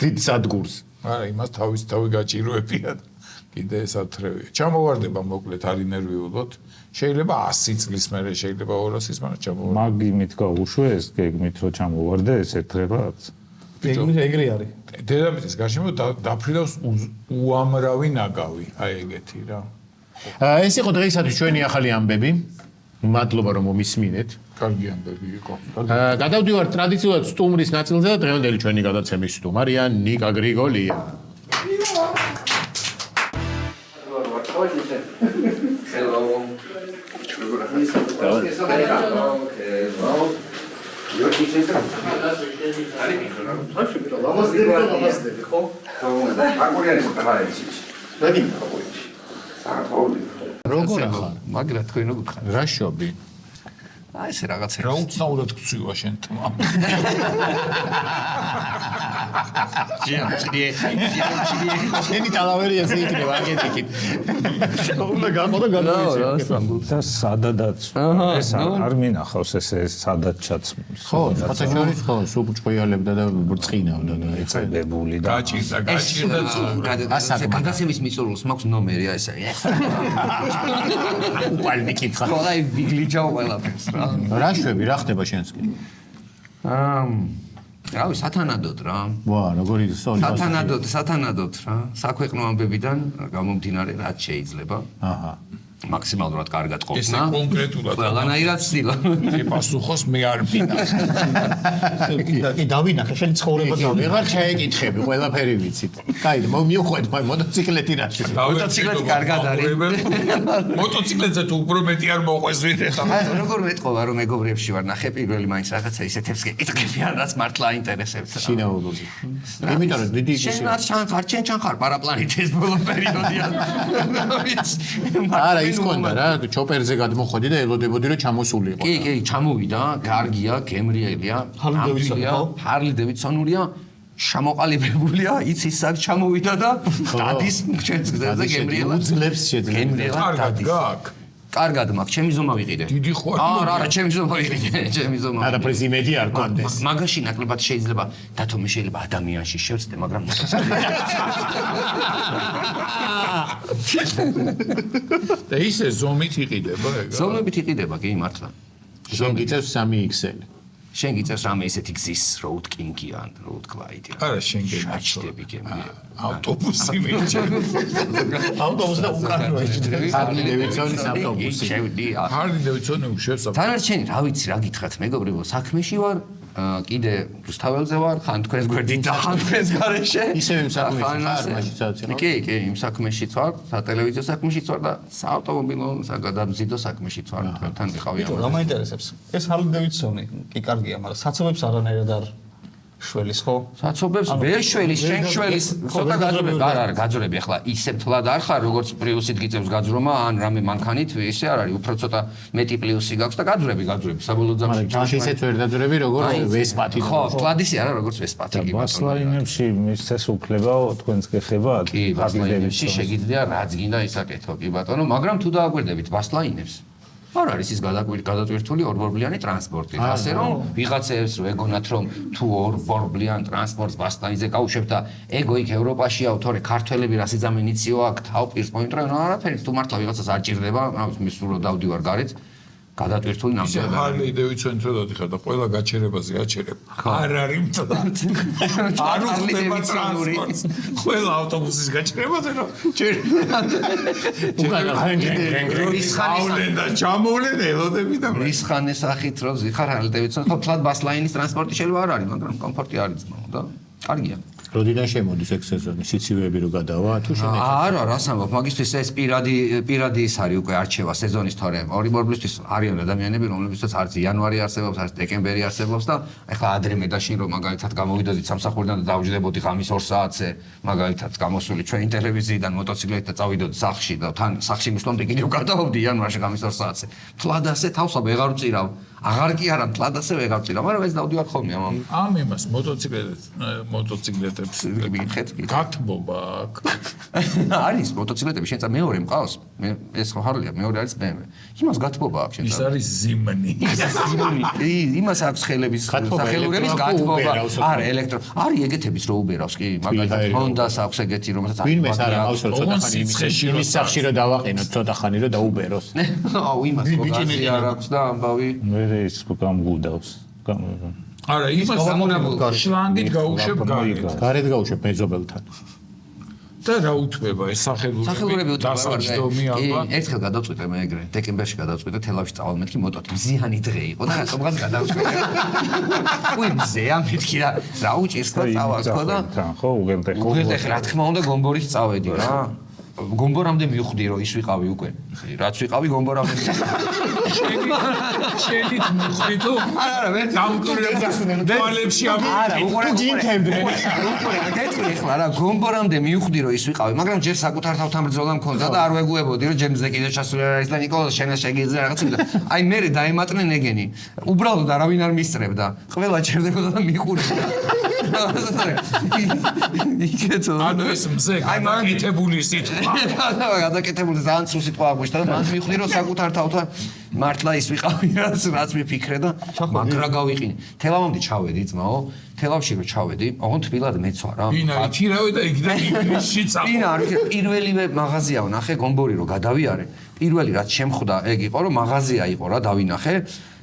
დიდ სადგურს. არა, იმას თავი გაჭიროებია. კიდე ეს ათრევია. ჩამოვარდება მოკლედ არ ინერვიულოთ. შეიძლება 100 წლის მერე, შეიძლება 200 წლის მერე ჩამოვარდება. მაგ იმით გაუშვეს, გეგმით რომ ჩამოვარდეს ერთღებაც. ეგრე არის. დედამიწის გარშემო დაფრინავს უამრავი ნაგავი, აი ეგეთი რა. ეს იყო დღეისათვის ჩვენი ახალი ამბები. მადლობა რომ მომისმინეთ. კარგი ამბები იყო. გადავდივართ ტრადიციულად სტუმრის ნაწილზე და დღევანდელი ჩვენი გადაცემის სტუმარია ნიკა გრიგოლია. როგორ ახლა? მაგრა თქვენ როგორ ხარ? რა შობი? აი ეს რაღაცა. რა უცნაურად გწვივა შენ თმა. შენი ტალავერია შეიძლება აგეთიქით. უნდა გაყო და გადავიცე. და სადადაც ეს არ მინახავს ეს სადაც ჩაცმის. ხო, ფათაშორის ხო, სულ ჭყიალებდა და ბრწყინავდა და ეწებებული და გაჭირდა ასაკ გადაცემის მიწურულს მაქვს ნომერი აი ეს არის. უპალნი კითხა. ხო, აი ვიგლიჯავ ყველაფერს რა. რა შვები, რა ხდება შენს კი? რავი, სათანადოდ რა. ვა, როგორი სწორი. სათანადოდ რა. საქვეყნო ამბებიდან გამომდინარე რაც შეიძლება. აჰა. მაქსიმალურად კარგად ყოფნა. ესე კონკრეტულად. ყველანაირად ცდილა. პასუხოს მე არ მინახე. კი დავინახე შენი ცხოვრება ვეღარ შეეკითხები, ყველაფერი ვიცით. კაი, მივხვედ, მოტოციკლეტი რა შეიძლება. მოტოციკლეტი კარგად არის. მოტოციკლეტზე თუ უფრო მეტი არ მოყვეს ვიდრე ხა. როგორ მეტყობა რომ მეგობრებში ვარ ნახე პირველი მაინც რაღაცა ისეთებს გეკითხებიან რაც მართლა აინტერესებს. შინაურობდი. იმიტომ რომ დიდი შენ არ ჩანხარ პარაპლანეტის ბოლო პერიოდია. არა ის კონდა რა, ჩოპერზე გადმოხვედი და ელოდებოდი რომ ჩამოსულიყო. კი, ჩამოვიდა, კარგია, გემრიელია, ჰარლი დევიდსონურია, შემოყალიბებულია, იცის სად ჩამოვიდა და დადის ჩვენს გზაზე გემრიელად. უძლებს შეძლებს. კარგად გაქვს. კარგად მაქვს, ჩემი ზომა ვიყიდე. დიდი ხო არა, ჩემი ზომა ვიყიდე, ჩემი ზომა. არაფრის იმედი არ კონდეს. მაგაში ნაკლებად შეიძლება, დათო მე შეიძლება ადამიანში შევწდე, მაგრამ და ისე ზომით იყიდება ეგ. ზომებით იყიდება, კი, მართლა. შენ გიწევს 3 XL. შენ გიწევს რამე ისეთი გზის road king-ი ან road glide-ი. არა, შენ შეჭდები გემრიელი. ავტობუსი მეჩე. ავტობუსი და უკანონო ეჭდები. ჰარლი დევიდსონის ავტობუსი. შევდი. ჰარლი დევიდსონი უშვებს ავტობუსს. დანარჩენი რა ვიცი რა გითხრათ მეგობრებო, საქმეში ვარ, კიდე რუსთაველზე ვარ, ხან თქვენს გვერდით და ხან თქვენს გარეშე. ისევ იმ საქმეში ხარ, მაშიცაც ხო? კი, იმ საქმეშიც ვარ, სატელევიზიო საქმეშიც ვარ და საავტომობილო საგადამზიდო საქმეშიც ვარ, თქვენთან ვიყავი ბიჭო, რა მაინტერესებს? ეს ჰარლი დევიდსონი კი კარგია, მაგრამ საცობებს არანაირად არ შველის ხო? საცობებს ვერ შველის, შენ შველის, ცოტა გაძრები, არა, გაძრები ახლა ისე თლად არ ხარ, როგორც პლიუსით გიწევს გაძრომა, ან რამე მანქანით, ისე არ არის, უფრო ცოტა მეტი პლიუსი გაქვს და გაძრები, საბოლოო ძამში. მაგრამ ისეც ვერ დაძრები, როგორც ვესპათი. ხო, თლად ისე არა, როგორც ვესპათი კი ბატონო. ბასლაინებში მისცეს უფლება თქვენს გეხებათ? კი, ბასლაინებში შეგიძლია რაც გინდა ისაკეთო, კი ბატონო, მაგრამ თუ დააკვირდებით ბასლაინებს არ არის ის გადატვირთული ორბორბლიანი ტრანსპორტი. ასე რომ ვიღაცებს რო ეგონათ რომ თუ ორბორბლიან ტრანსპორტს ბასლაინზე გაუშვებთ და ეგო იქ ევროპაშია თორე ქართველები რა სიძამე ინიციო აქ თავპირს მოიმტრევენ არაფერი თუ მართლა ვიღაცას არ ჭირდება, მის სულ რო დავდივარ გარეთ გადატვირთული ისე ნამდვილად. ჰარლი დევიდსონი თუ დადიხარ და ყველა გაჩერებაზე აჩერებ. არ არის მწდად. არ უხდება ტრანსპორტს. ყველა ავტობუსის გაჩერებაზე რომ ჩავლენ და ჩამოვლენ ელოდები და რის ხანეს ახით რო ზიხარ ჰარლი დევიდსონი, ხო თლად ბასლაინის ტრანსპორტი შეიძლება არ არის, მაგრამ კომფორტი არის ძმაო და კარგია. როდიდან შემოდის ეგ სეზონი? სიცივეები რო გადავა თუ შენ? არა, რას ამბობ, მაგისთვის ეს პირადი ის არის უკვე არჩევა სეზონის თორე. ორი ბორბლისთვის არიან ადამიანები, რომლებსაც არც იანვარი არსებობს, არც დეკემბერი არსებობს და ეხლა ადრე მედაშინ რომ მაგალითად გამოვიდოდით სამსახურიდან და დავჯდებოდი ღამის 2 საათზე, მაგალითად გამოსული ჩვენი ტელევიზიიდან მოტოციკლით და წავიდოდი სახლში და თან სახლში მისვლამდე კიდევ გადავობდი იანვარში ღამის 2 საათზე. თლად ასე თავსა ვეღარ ვწირავ. აღარ კი არა, თლად ასე ვეღარ ვწირავ, მაგრამ ეს დავდივარ ხოლმე ამ იმას მოტოციკლეტებს მიგიხეთ. გათბობა აქვს. არის მოტოციკლეტები, შენ მეორე მყავს? მე ეს ხო ჰარლია, მეორე არის BMW. იმას გათბობა აქვს შენ. ის არის ზიმნი. იმას აქვს ხელების სახელურების გათბობა. არა, ელექტრო. არის ეგეთების რო უბერავს კი, მაგალითად Honda-ს აქვს ეგეთი, რომელსაც ვინმეს არა აქვს რომ ცოტა ხანი იმის სახში რომ დავაყენოთ ცოტა ხანი რომ დაუბეროს. აუ იმას ხო გაზი არ აქვს და ამბავი. მე ის გამგუდავს. არა, იმას შლანგით გაუშვებ გარეთ. გარეთ გაუშვებ მეზობელთან. და რა უთმება ეს სახელურები დასაჯდომი ალბათ. ერთხელ გადავწყვიტე მე ეგრე, დეკემბერში გადავწყვიტე თელავში წავალ მეთქი მოტოთი მზიანი დღე იყო და რატომღაც გადავწყვიტე. უი მზეა მეთქი რა უჭირს და წავალ ხო და ხო უღელტეხ რა თქმა უნდა გომბორის წავედი რა. გომბორამდე მივხვდი რომ ის ვიყავი უკვე. რაც ვიყავი გომბორამდე. შენით მივხვდი თუ არა მე დვალებში არა უყურე გინთებდე. უყურე გეტყვი ახლა რა გომბორამდე მივხვდი რომ ის ვიყავი, მაგრამ ჯერ საკუთარ თავთან ბრძოლა მქონდა და არ ვეგუებოდი რომ ჯემზე კიდე ჩასული არ არის და ნიკოლოზ შენ შეგიძლია რაღაცა და აი მე დაემატნენ ეგენი. უბრალოდ არავინ არ მისწრებდა. ყველა ჩერდებოდა და მიყურებდა. იქეთო ანუ ეს მზე გადაკეთებული სიტყვა. გადაკეთებული ძალიან ცრუ სიტყვა აღმოჩნდა და მან მივხვდი რომ საკუთარ თავთან მართლა ის ვიყავი რაც მიფიქრე და მაგრა გავიყინე. თელავამდე ჩავედი ძმაო, თელავში რო ჩავედი, ოღონდ თბილად მეცვა რა. ვინა იჩირავე და იქ და ინგლისში წავა. ვინა არ ვიცი, პირველივე მაღაზია ვნახე გომბორი რო გადავიარე. პირველი რაც შემხვდა ეგ იყო რომ მაღაზია იყო რა დავინახე.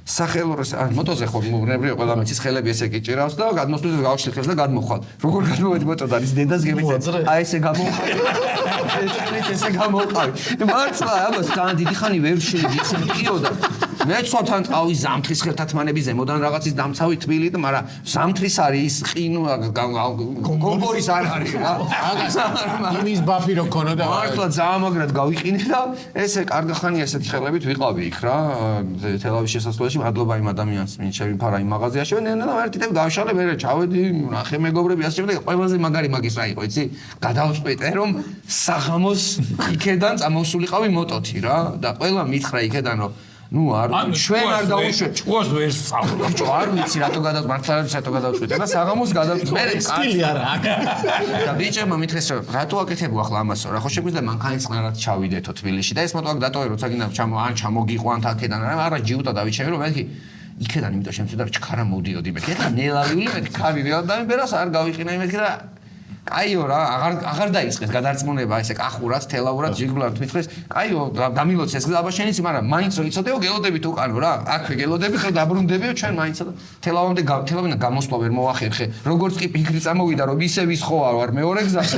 სახელურს მოტოზე ხო მუღნებრივი ყველა მეცის ხელები ესე კი ჭირავს და გადმოსვლით გავშლი ხელს და გადმოხვალ. როგორ გადმოვედი მოტო და ის დედას გემიწე. აი ესე გამოვყავი. ესე გამოვყავი. მართლა აბას თან დიდი ხანი ვერ შევიდი ესე მტკიოდა. მე ცოტან ტყავი ზამთრის ხელთათმანები ზემოდან რაღაცის დამცავი თბილი და მაგრამ ზამთრის არის ის ყინო გომბორის არ არის რა. იმის ბაფი რო ქონოდა. მართლა ძალიან მაგრად გავიყინე და ესე კარგი ხანი ესეთი ხელებით ვიყავი იქ რა თელავის შესასვლელში მადლობა იმ ადამიანს ვინც შევიფარა იმ მაღაზიაში და ერთით გავშალე მე ჩავედი ნახე მეგობრები ასე შემდეგ ყველაზე მაგარი მაგის რა იყო იცი გადავწყვიტე რომ საღამოს იქედან წამოსულიყავი მოტოთი რა და ყველა მითხრა იქედან რომ ნუ არ ჩვენ არ დავუშვეთ ჭუას ვერ სწავლობ ბიჭო არ ვიცი რატო გადავწყვიტე და საღამოს გადავწყვიტე მე სტილი არა აქ და ბიჭებმა მითხეს რომ რატო აკეთებო ახლა ამასო რა ხო შეგვიძლია მანქანისწყნარად ჩავიდეთო თბილისში და ეს მოტო აქ დატოვე როცა გინდა ჩამოგიყვანთ აქედან არა ჯიუტა დავიჩემე რომ მეთქი იქედან იმიტომ შემცვიდა რომ ჩქარა მოდიოდი მეთქი და ნელავიული მეთქი ქარი რეალდამებერას არ გავიყინა მეთქი და კაიო რა აღარ დაიწყეს გადარწმუნება ესე კახურად თელაურად ჯიგვლად მითხეს კაიო დამილოცეს გზაბა შენიც მაგრამ მაინც რომ იცოდეო გელოდებით უკანო რა აქვე გელოდები ხო დაბრუნდებიო ჩვენ მაინც თელავამდე გამოსვლა ვერ მოახერხე როგორც კი ფიქრი წამოვიდა რომ ისე ვის ხო არ მეორე გზაზე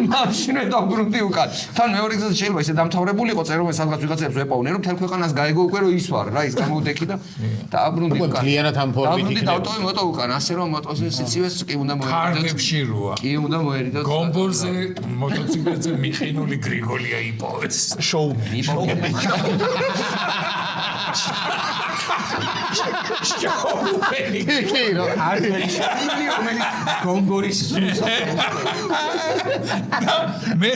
მაშინ დაბრუნდი უკან თან მეორე გზაზე შეიძლება ისე დამთავრებულიყო წერო მე სადღაც ვიღაცებს ვეპოვნე რომ თელ ქვეყანას გაეგო უკვე რომ ის ვარ რა ის გამოვდექი და დაბრუნდი უკან კლიანად ამ ფორმით იქნება დავტოვე მოტო უკან ასე რომ მოტოზე სიცივეს კი უნდა კარგებში როა. კი უნდა მოერიდოთ. გომბორზე მოტოციკლზე მიხინული გრიგოლია იპოვეს. შოუ. კი რა არ გომბორის მე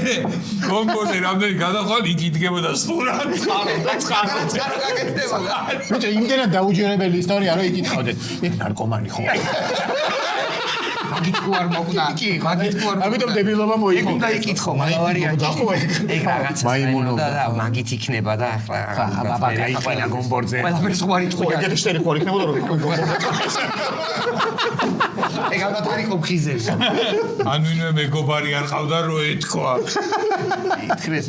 გომბორზე რამდენი გადახვალ იქ იდგებოდა სურად. ბიჭო იმდენად დაუჯერებელი ისტორია რომ იკითხავდეთ ეს ნარკომანი ხო მაგით თუ არ მოგდა მაგით თუ არ ამიტომ დებილობა მოიგო უნდა იკითხო მაგარია ეგ რაღაცა მაიმუნობა და მაგით იქნება და ახლა ბაბა გაიყინა გომბორზე ყველაფერს ხوارი თქვა ეგეთი შტერი ხوار იქნებოდა რომ ეგ ალბათ არ იყო ხიზებს ან ვინმე მეგობარი არ ყავდა რო ეთქვა.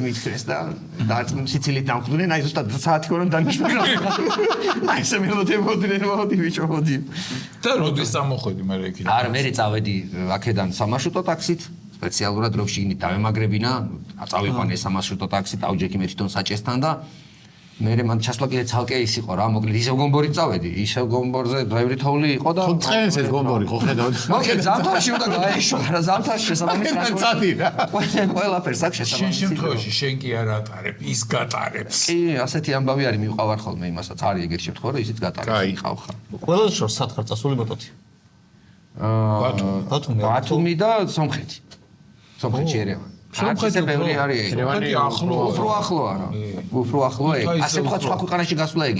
მითხრეს და სიცილით დამხვდნენ აი ზუსტად საათი ქონდა დანიშნული აი ესე მელოდებოდნენ მოდი ბიჭო მოდი და როდის წამოხვედი მე იქიდან? არა მე წავედი აქედან სამარშრუტო ტაქსით სპეციალურად რომ შიგნით დავემაგრებინა წავიყვანე სამარშრუტო ტაქსით ავჯექი მე თვითონ საჭესთან და მე მან ჩასვლა კიდე ცალკე ის იყო რა მოკლედ ისევ გომბორით წავედი ისევ გომბორზე დრაივერი თოვლი იყო და ხო წელს ეს გომბორი ხო ხედავთ მოკლედ ზამთარში უნდა გაეშვა რა ზამთარში შესაბამის წადი რა ყველაფერს აქ შენ შესაბამისი შემთხვევაში შენ კი არ ატარებ ის გატარებს. კი ასეთი ამბავი არის მივყავარ ხოლმე იმასაც არის ეგეთი შემთხვევა რომ ისიც გატარებს იყავ ხარ ყველაზე შორს სად ხარ წასული მოტოთი ბათუმი და სომხეთი სომხეთში ერევანი სომხეთი ბევრი არის სომხეთი ახლოა. უფრო ახლოა რა უფრო ახლოა ეგ ასე თქვა სხვა ქვეყანაში გასვლა ეგ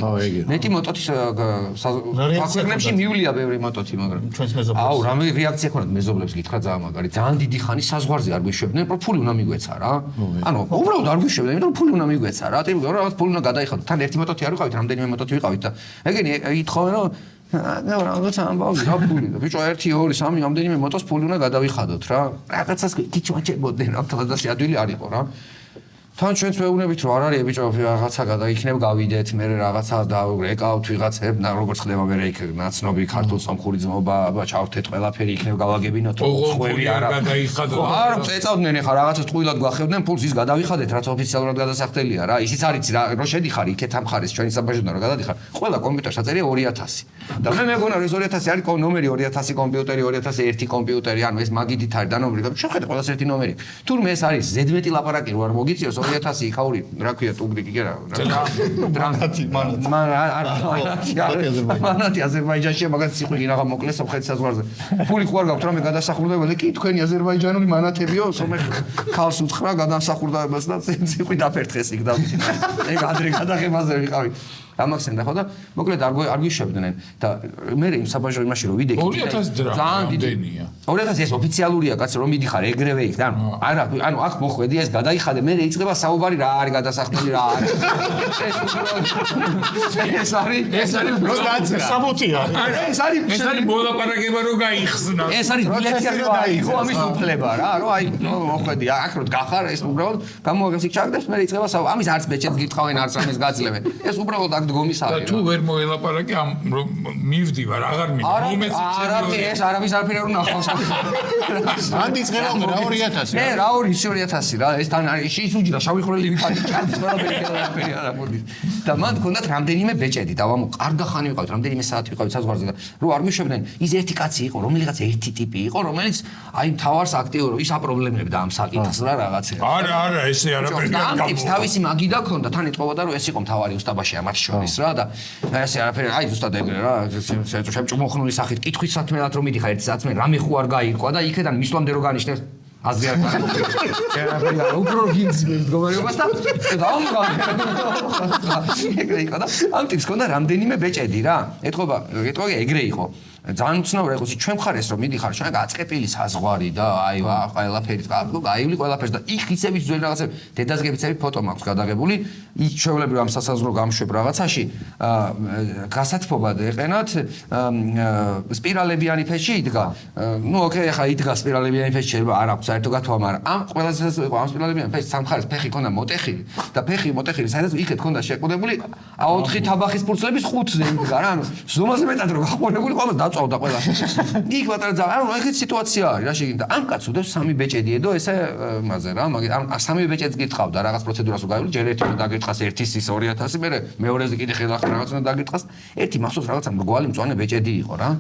მეტი მოტოთის ქვეყნებში მივლია ბევრი მოტოთი მაგრამ ჩვენს მეზობლებს აუ რამე რეაქცია ქონათ მეზობლებს გითხრა ძალიან მაგარი ძალიან დიდი ხანი საზღვარზე არ გვიშვებდნენ რომ ფული უნდა მიგვეცა რა ანუ უბრალოდ არ გვიშვებდნენ იმიტომ რომ ფული უნდა მიგვეცა რა რაღაც ფული უნდა გადაიხადოთ თან ერთი მოტოთი არ ვიყავით რამდენიმე მოტოთი ვიყავით და ეგენი ითხოვენ რომ მე რაღაცა ამბავი რა ფული და ბიჭო 1 2 3 რამდენიმე მოტოს ფული უნდა გადავიხადოთ რა რაღაცას კიჩვაჭებოდნენ რა თალადასი ადვილი არ იყო რა თან ჩვენც ვეუბნებით რომ არ არის ბიჭო რაღაცა გადაიქნებ გავიდეთ მე რაღაცა დავეკავთ ვიღაცებ და როგორც ხდება მე იქ ნაცნობი ქართულ სომხური ძმობა აბა ჩავთეთ ყველაფერი იქნებ გავაგებინოთ ხველი არ გადაიხადოთ არ წეწავდნენ ეხა რაღაცა ტყუილად გვახევდნენ ფულს ის გადავიხადეთ რაც ოფიციალურად გადასახდელია რა ისიც არის რომ შედიხარ იქეთ ამ ხარის ჩვენი საბაჟოდან რომ გადადიხარ ყველა კომპიუტერს აწერია 2000 და მე მეგონა რომ 2000 არის ნომერი 2000 კომპიუტერი 2001 კომპიუტერი ანუ ეს მაგიდით არის დანომრილი და შეხედე ყველას ერთი ნომერი თურმე ეს არის ზედმეტი ლაპარაკი რო არ მოგიწიოს 2000 იქაური რა ქვია ტუგრიკი კი რა დრანათი მანათი აზერბაიჯანში მაგაც სიყვი რაღაც მოკლეს სამხრეთ საზღვარზე ფული ხო არ გაქვთ რამე გადასახურდებელი კი თქვენი აზერბაიჯანული მანათებიო სომეხ ხალს უთხრა გადასახურდებას და სიყვი დაფერთხეს იქ და ეგ ადრე გადაღებაზე ვიყავი გამახსენდა ხო და მოკლედ არ გვიშვებდნენ და მე იმ საბაჟო იმაში რომ ვიდექი 2000 ძალიან დიდია 2000 ეს ოფიციალურია კაცო რომ მიდიხარ ეგრევე იქ და არა ანუ აქ მოხვედი ეს გადაიხადე მე იწყება საუბარი რა არის გადასახდელი რა არის ეს არის საბუთია ეს არის მოლაპარაკება რომ გაიხსნა ეს არის ბილეთი რა იყო ამის უფლება რა რომ აი მოხვედი აქ რომ გახარ ეს უბრალოდ გამოგასიქ ჩაგდებს მე იწყება ამის არც ბეჭედს გითხავენ არც ამის გაძლევენ ეს უბრალოდ აქ დგომის და არის. თუ ვერ მოელაპარაკე ამ მივდივარ, აღარ მინდა. ეს არაფერი არ უნდა ნახოს. ანდის ღერო რა 2000 ნე რა 2000 რა ეს თან არის შეისუჯდა შავი ხვრელი ვიფარი ჩანს ყველაფერი არ ამოდის და მან გქონდათ რამდენიმე ბეჭედი და ვამო კარგა ხანი ვიყავით რამდენიმე საათი ვიყავით საზღვარზე და რო არ მიშვებდნენ ის ერთი კაცი იყო რომელიღაც ერთი ტიპი იყო რომელიც აი მთავარს აქტიურობ ის აპრობლემებდა ამ საკითხს რა რაღაცა არა ესე არაფერი არ გამო თავისი მაგიდა ქონდა თან ეთყობოდა რომ ეს იყო მთავარი უსტაბაში ამათ შორის რა და ესე არაფერი აი ზუსტად ეგრე რა შემჭმოხნული სახით კითხვის სათმელად რომ მიდიხარ ერთი სათმე რამე ხო არ გაირკვა და იქიდან მისვლამდე რო განიშნებს აზრი არ გაქვს. უფრო გინძი მდგომარეობას და ეგრე იყო და ამ ტიპს ქონდა რამდენიმე ბეჭედი რა. ეთქობა ეგრე იყო. ძალიან უცნაური იყო ჩვენ მხარეს რომ მიდიხარ ჩვენ გაწყეპილი საზღვარი და აი ყველაფერი გაივლი ყველაფერს და იქ ისევ ის ძველი რაღაცები დედაზგებიცები ფოტო მაქვს გადაღებული იქ შეუძლებელი ამ სასაზღვრო გამშვებ რაღაცაში გასათფობად ეყენათ სპირალებიანი ფეში იდგა ნუ ოკეი ახლა იდგა სპირალებიანი ფეში შეიძლება არ აქვს საერთო გათვლა მაგრამ ამ ყველაზე იყო ამ სპირალებიანი ფეში სამხარეს ფეხი ქონდა მოტეხილი და ფეხი მოტეხილი სადაც იქეთ ქონდა შეყუდებული A4 თაბახის ფურცლების 5-ზე იდგა რა ანუ ზომაზე მეტად რო გაყოლებული ყოლა წავდა ყველა. იქ ვატარ ძა, ანუ ეგეთი სიტუაცია არის რა შეგინდა. ამ კაცს უდევს 3 ბეჭედი ედო ესე მასე რა, მაგრამ ამ 3 ბეჭედს გითხავდა რაღაც პროცედურას რომ გაივლი, ჯერ ერთი უნდა დაგირტყას 1000-ის 2000, მერე მეორეზე კიდე ხელახლა რაღაც უნდა დაგირტყას. ერთი მახსოვს რაღაცა მრგვალი მწვანე ბეჭედი იყო რა.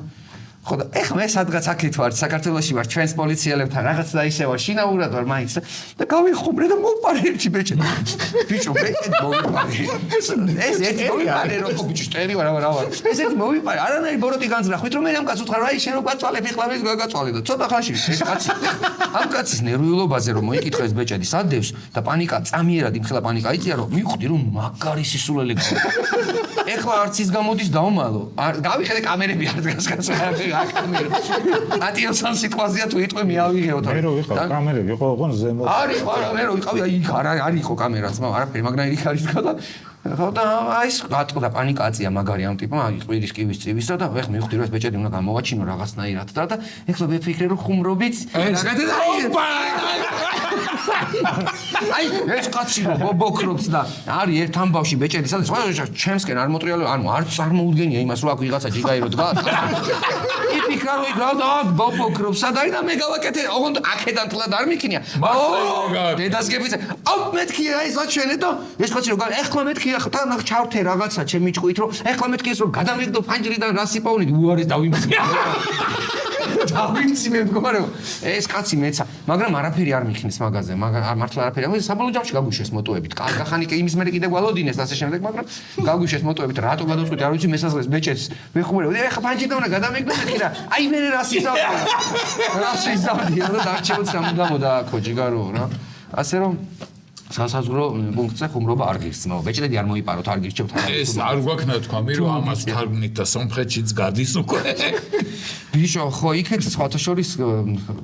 ხო და ეხლა მე სადღაც აქეთ ვარ, საქართველოში ვარ, ჩვენს პოლიციელებთან რაღაც და ისე ვარ, შინაურად ვარ მაინც და გავიხუმრე და მოვპარე ერთი ბეჭედი. ბიჭო, ბეჭედი მოვიპარე. ეს ერთი მოვიპარე რო ბიჭო, შტერი ვარ, რა ვარ. ეს ერთი მოვიპარე, არანაირი ბოროტი განზრახვით რომ მე ამ კაცს ვთქარ, აი შენ რო გაწვალებ ეხლა მე გაგაწვალე და ცოტა ხანში ეს კაცი ამ კაცის ნერვიულობაზე რომ მოიკითხა ეს ბეჭედი სადევს და პანიკა წამიერად იმხელა პანიკა იწია რომ მივხვდი რომ მაგარი სისულელი გქონდა. ეხლა არც ის გამოდის დავმალო. გავიხედე კამერები არ დგას კაცო. ატიოსან სიტყვაზეა თუ იტყვი მიავიღეო თან. მე რო ვიყავ კამერები იყო ოღონ ზემო. არის მე რო ვიყავი აი იქ არ იყო კამერაც, მაგრამ არაფერი მაგნაირი იქ არის და ხო და აი ეს გატყდა პანიკა აწია მაგარი ამ ტიპმა, აი ყვირის კივის წივის და ეხლა მივხვდი რომ ეს ბეჭედი უნდა გამოვაჩინო რაღაცნაირად და ეხლა ვიფიქრე რომ ხუმრობით რაღაცა აი ეს კაცი ბობოქრობს და არის ერთ ამბავში ბეჭედი სადაც ჩემსკენ არ მოტრიალო ანუ არ წარმოუდგენია იმას რომ აქ ვიღაცა ჯიგაირო დგას იფიქრა რომ იქ რა და ბობოქრობს სადარი და მე გავაკეთე ოღონდ აქედან თლად არ მიქნია დედასგებიც აუ მეთქი ეს აჩვენე და ეს კაცი რომ ეხლა მეთქი ახლა ჩავრთე რაღაცა ჩემი ჭკვით რომ ეხლა მეთქი ეს რომ გადამიგდო ფანჯრიდან რა სიპავნით უარის დავიმცი დავიმცი მე მგონია ეს კაცი მეცა მაგრამ არაფერი არ მიხნის მაგაზე მაგრამ მართლა არაფერი ამის საბოლოო ჯამში გაგვიშვეს მოტოებით კარგა ხანი კი იმის მერე კიდე გვალოდინეს და ასე შემდეგ მაგრამ გაგვიშვეს მოტოებით რატო გადავწყვიტე არ ვიცი მესაზღვრეს ბეჭედს ვეხუმრებოდი ეხლა ფანჯრიდან უნდა გადამიგდო მეთქი რა აი მე რა სიზავდია და დარჩეულ სამუდამო და აქო ჯიგარო რა ასე რომ სასაზღვრო პუნქტზე ხუმრობა არ გიხსნა. ბეჭედი არ მოიპაროთ, არ გირჩევთ. ეს არ გვაქვს თქვამი რომ ამას თარგმნით და სომხეთშიც გადის უკვე. ბიჭო, ხო, იქეთ სხვათა შორის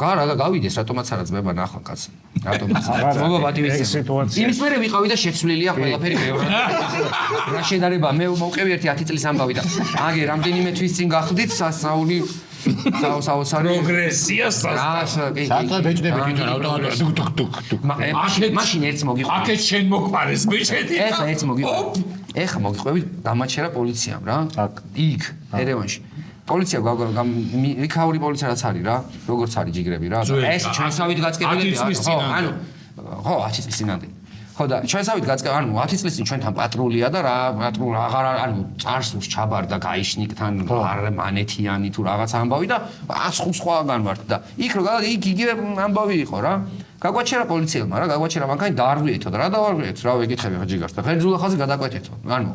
გავიდეს, რატომაც არა ძმება ნახვა კაცი. რატომაც არა. ძმობა პატივისცემა. ეს სიტუაცია. იმის მერე ვიყავი და შეცვლილია ყველაფერი მეორე. რა შედარება, მე მოვყევი ერთი 10 წლის ამბავი და აგე რამდენიმე თვის წინ გახდით სასაული საოცარი პროგრესია საერთოდ ბეჭდები თვითონ ავტომატურად მაშინ ერთს მოგიყვე. აქეთ შენ მოგყარეს ბეჭედი. ეხლა ერთს მოგიყვე. ეხლა მოგიყვები დამაჩერა პოლიციამ რა. იქ ერევანში. პოლიცია რიქაური პოლიცია რაც არის რა. როგორც არის ჯიგრები რა. ეს ჩვენსავით გაწყებილები ანუ ხო 10 წლის წინამდე. ხო და ჩვენსავით გაწყება ანუ 10 წლის წინ ჩვენთან პატრულია და რა პატრულ აღარ ანუ წარსულს ჩაბარდა გაიშნიკთან არმანეთიანი თუ რაღაც ამბავი და სხვაგან ვართ და იქ რო გადა იქ იგივე ამბავი იყო რა გაგვაჩერა პოლიციელმა რა გაგვაჩერა მანქანა დაარღვიეთო და რა დავარღვიეთ რა ვეკითხები ხო ჯიგარს და ღერძულა ხაზი გადაკვეთეთო ანუ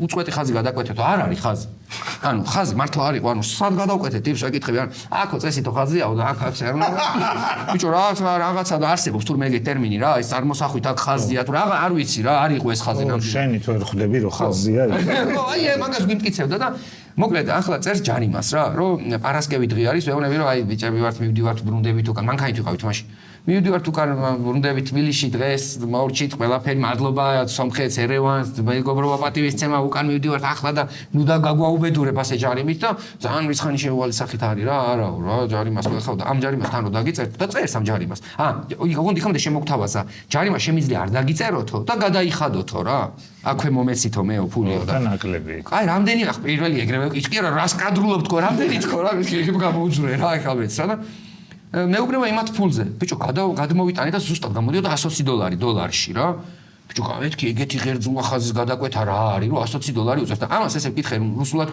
უწყვეტი ხაზი გადაკვეთეთო არ არის ხაზი ანუ ხაზი მართლა არ იყო ანუ სად გადავკვეთეთ ტიპს ვეკითხები ანუ აქო წესითო ხაზიაო და აქ არ ბიჭო რაღაცა და არსებობს თურმე ეგეთი ტერმინი რა ეს წარმოსახვით აქ ხაზია თუ რაღა არ ვიცი რა არ იყო ეს ხაზი ნამდვილად შენით ვერ ხვდები რომ ხაზია ხო აი მაგას გიმტკიცებდა და მოკლედ ახლა წერს ჯარიმას რა რომ პარასკევი დღე არის ვეუბნები რომ აი ბიჭები ვართ მივდივართ ბრუნდებით უკან მანქანით ვიყავით მაშინ მივდივართ უკან ბრუნდები თბილისში დღეს მორჩით ყველაფერი მადლობა სომხეთს ერევანს მეგობრობა პატივისცემა უკან მივდივართ ახლა და ნუ და გაგვაუბედურებ ასე ჯარიმით და ძალიან რისხანი შეუვალი სახით არის რა არაო რა ჯარიმას ხო და ამ ჯარიმასთან რო დაგიწერთ და წერს ამ ჯარიმას ოღონდ იქამდე შემოგთავაზა ჯარიმა შემიძლია არ დაგიწეროთო და გადაიხადოთო რა აქვე მომეცითო მეო ფულიო და ნაკლები აი რამდენი რა პირველი ეგრევე კი რა რას კადრულობ თქო რამდენი თქო რა გამოუძვრე რა ეხავეც რა და მეუბნება იმათ ფულზე ბიჭო გადმოვიტანე და ზუსტად გამოდიოდა $120 დოლარში რა ბიჭო მეთქი ეგეთი ღერძ უახაზის გადაკვეთა რა არის რომ $120 უწევს და ამას ესე ვკითხე რუსულად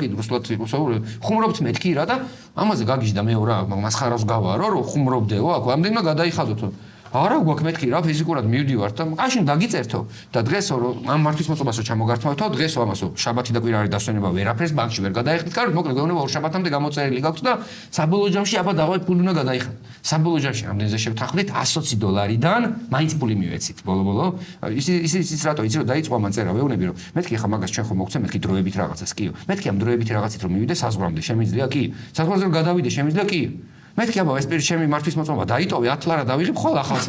ხუმრობთ მეთქი რა და ამაზე გაგიჟდა მეო რა მასხარავს გავარო რომ ხუმრობდეო აქ ამდენმა გადაიხადოთო არა გვაქვს მეთქი რა ფიზიკურად მივდივართ და მაშინ დაგიწერთო და დღესო რომ ამ მართვის მოწმობასო ჩამოგართმევთო დღესო ამასო შაბათი და კვირა არის დასვენება ვერაფერს ბანკში ვერ გადაიხდით კარგად მოკლედ გვეუბნება ორ შაბათამდე გამოწერილი გაქვთ და საბოლოო ჯამში აბა დავაი ფული უნდა გადაიხადოთ საბოლოო ჯამში რამდენზე შევთანხმდით $120-დან მაინც ფული მივეცით ბოლო ის რატო იცი რომ დაიწყო ამან წერა ვეუბნები რომ მეთქი ახლა მაგას ჩვენ ხომ მოგცემ მეთქი დროებით რაღაცას კიო მეთქი ამ დროებით რაღაცით რომ მივიდე საზღვრამდე შემიძლია კი საზღვრაზე რომ გადავიდე შემიძლია კი მეთქი აბა ეს პირი ჩემი მართვის მოწმობა დაიტოვე 10 ლარა დავიღებ ხოლ ახალს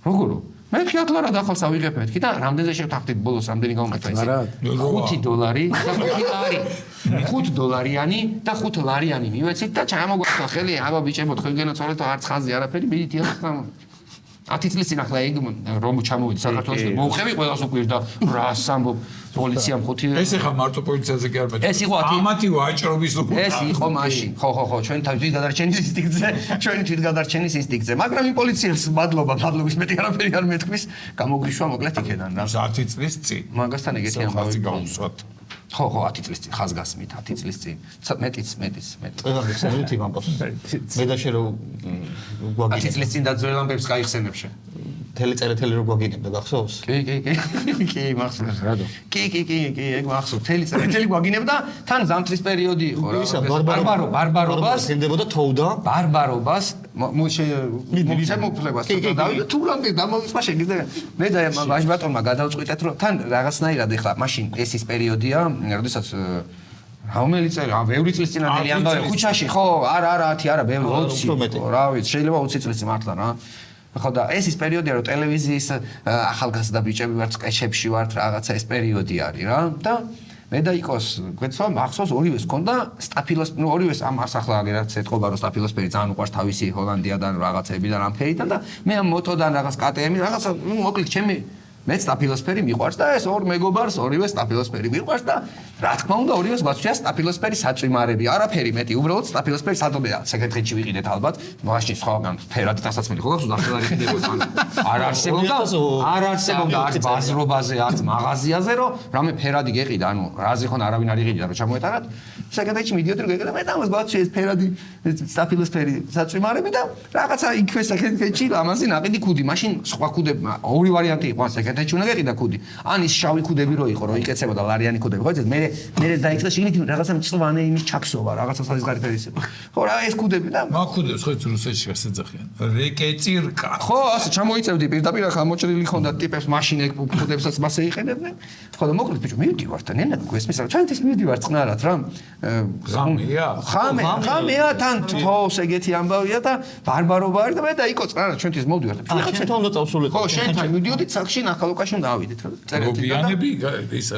როგორო მეთქი 10 ლარა და ახალს ავიღებ მეთქი და რამდენზე შევთანხმდით ბოლოს რამდენი გამოგეთა იცი $5 და $5 და $5 მივეცით და ჩამოგვაქვს ხელი აბა ბიჭებო თქვენ გენაცვალეთ არც ხაზი არაფერი მიდით ახლა 10 წლის წინ ახლა ეგ რომ ჩამოვიდი საქართველოს და მოვხევი ყველას უკვირ და რას ამბობ პოლიციამ ხუთი ეს ახლა მარტო პოლიციაზე კი არ მეტყვი ეს იყო ამათი ვაჭრობის უკვე ეს იყო მაშინ ხო ჩვენ თავის გადარჩენის ინსტინქტზე მაგრამ იმ პოლიციელს მადლობის მეტი არაფერი არ მეთქვის გამოგვიშვა მოკლედ იქედან რა 10 წლის წინ მაგასთან ეგეთი ამბავი გავუსვათ ხო 10 წლის წინ ხაზგასმით 10 წლის წინ მეტიც ყველა გიხსენებთ იმ ამბავს მე და შე რომ 10 წლის წინ დაძველ ამბებს გაიხსენებ შე თელი რო გვაგინებდა გახსოვს? კი, მახსოვს. რატო? კი, ეგ მახსოვს. თელი გვაგინებდა, თან ზამთრის პერიოდი იყო რა. ისა ბარბარობას ენდებოდა თოვდა. ბარბარობას მოცემუფლებას და თულამდე დამოვიწყა შეგიძლია. მე და ვაჟბატონმა გადავწყვიტეთ რომ თან რაღაცნაირად ეხლა მაშინ ეს ის პერიოდია, როდესაც რომელი წელი? ბევრი წლის წინანდელი ამბავი ხუჩაში, ხო? არა, 10 არა, ბევრი 20. რა ვიცი, შეიძლება 20 წლის მართლა რა. ხო და ეს ის პერიოდია რომ ტელევიზიის ახალგაზრდა ბიჭები ვართ, სკეჩებში ვართ, რაღაცა ეს პერიოდი არის რა და მე და იკოს გვეცვა მახსოვს ორივეს ჰქონდა სტაფილოს ორივეს ამას ახლა აგერაც ეთყობა რომ სტაფილოსფერი ძალიან უყვარს თავისი ჰოლანდიადან რაღაცებიდან ამ ფერიდან და მე ამ მოტოდან რაღაც KTM რაღაცა მოკლედ ჩემი მეც სტაფილოსფერი მიყვარს და ეს ორ მეგობარს ორივე სტაფილოსფერი მიყვარს და რა თქმა უნდა ორივეს გვაჩვია სტაფილოსფერი საწვიმარები არაფერი მეტი უბრალოდ სტაფილოსფერი სადობია საკეთრეთში ვიყიდეთ ალბათ მაშინ სხვაგან ფერადი დასაცმელი ხო გახსოვს ახლა იყიდებოდა არ არსებობდა არც ბაზრობაზე არც მაღაზიაზე რომ რამე ფერადი გეყიდა ანუ რაზე ხონ არავინ არ იყიდა რომ ჩამოეტანათ საკეთრეთში მიდიოდი რომ გეყიდა მე და ამას გვაჩვია ეს ფერადი სტაფილოსფერი საწვიმარები და რაღაცა იქვე საკეთრეთში ამაზე ნაყიდი ქუდი მაშინ სხვა ქუდები ორი ვარიანტი იყო საკეთრეთში უნდა გეყიდა ქუდი ან ის შავი ქუდები რო იყო რომ იკეცებოდა ლარიანი ქუდები ხო იცით მე დაიწყე შიგნით რაღაცა მწვანე იმის ჩაქსოვა რაღაცა საზღარი ფერისება ხო რა ეს ქუდები და მაგ ქუდებს ხო რუსეთში გას ეძახიან რეკეწირკა ხო ასე ჩამოიწევდი პირდაპირ ახლა მოჭრილი ხონდა ტიპებს მაშინ ეგ ქუდებსაც მასე იყენებდნენ ხო და მოკლედ ბიჭო მივდივართ და ნენა გვესმის რა ჩვენთვის მივდივართ წყნარად რა ხამეა თან თოს ეგეთი ამბავია და ბარბარობა არის და მე და იკო წყნარად ჩვენთვის მოვდივართ შენთან უნდა წავსულიყო ხო შენთან მივდიოდით სახში ნახალოკაში უნდა ავიდეთ რა ლობიანები ის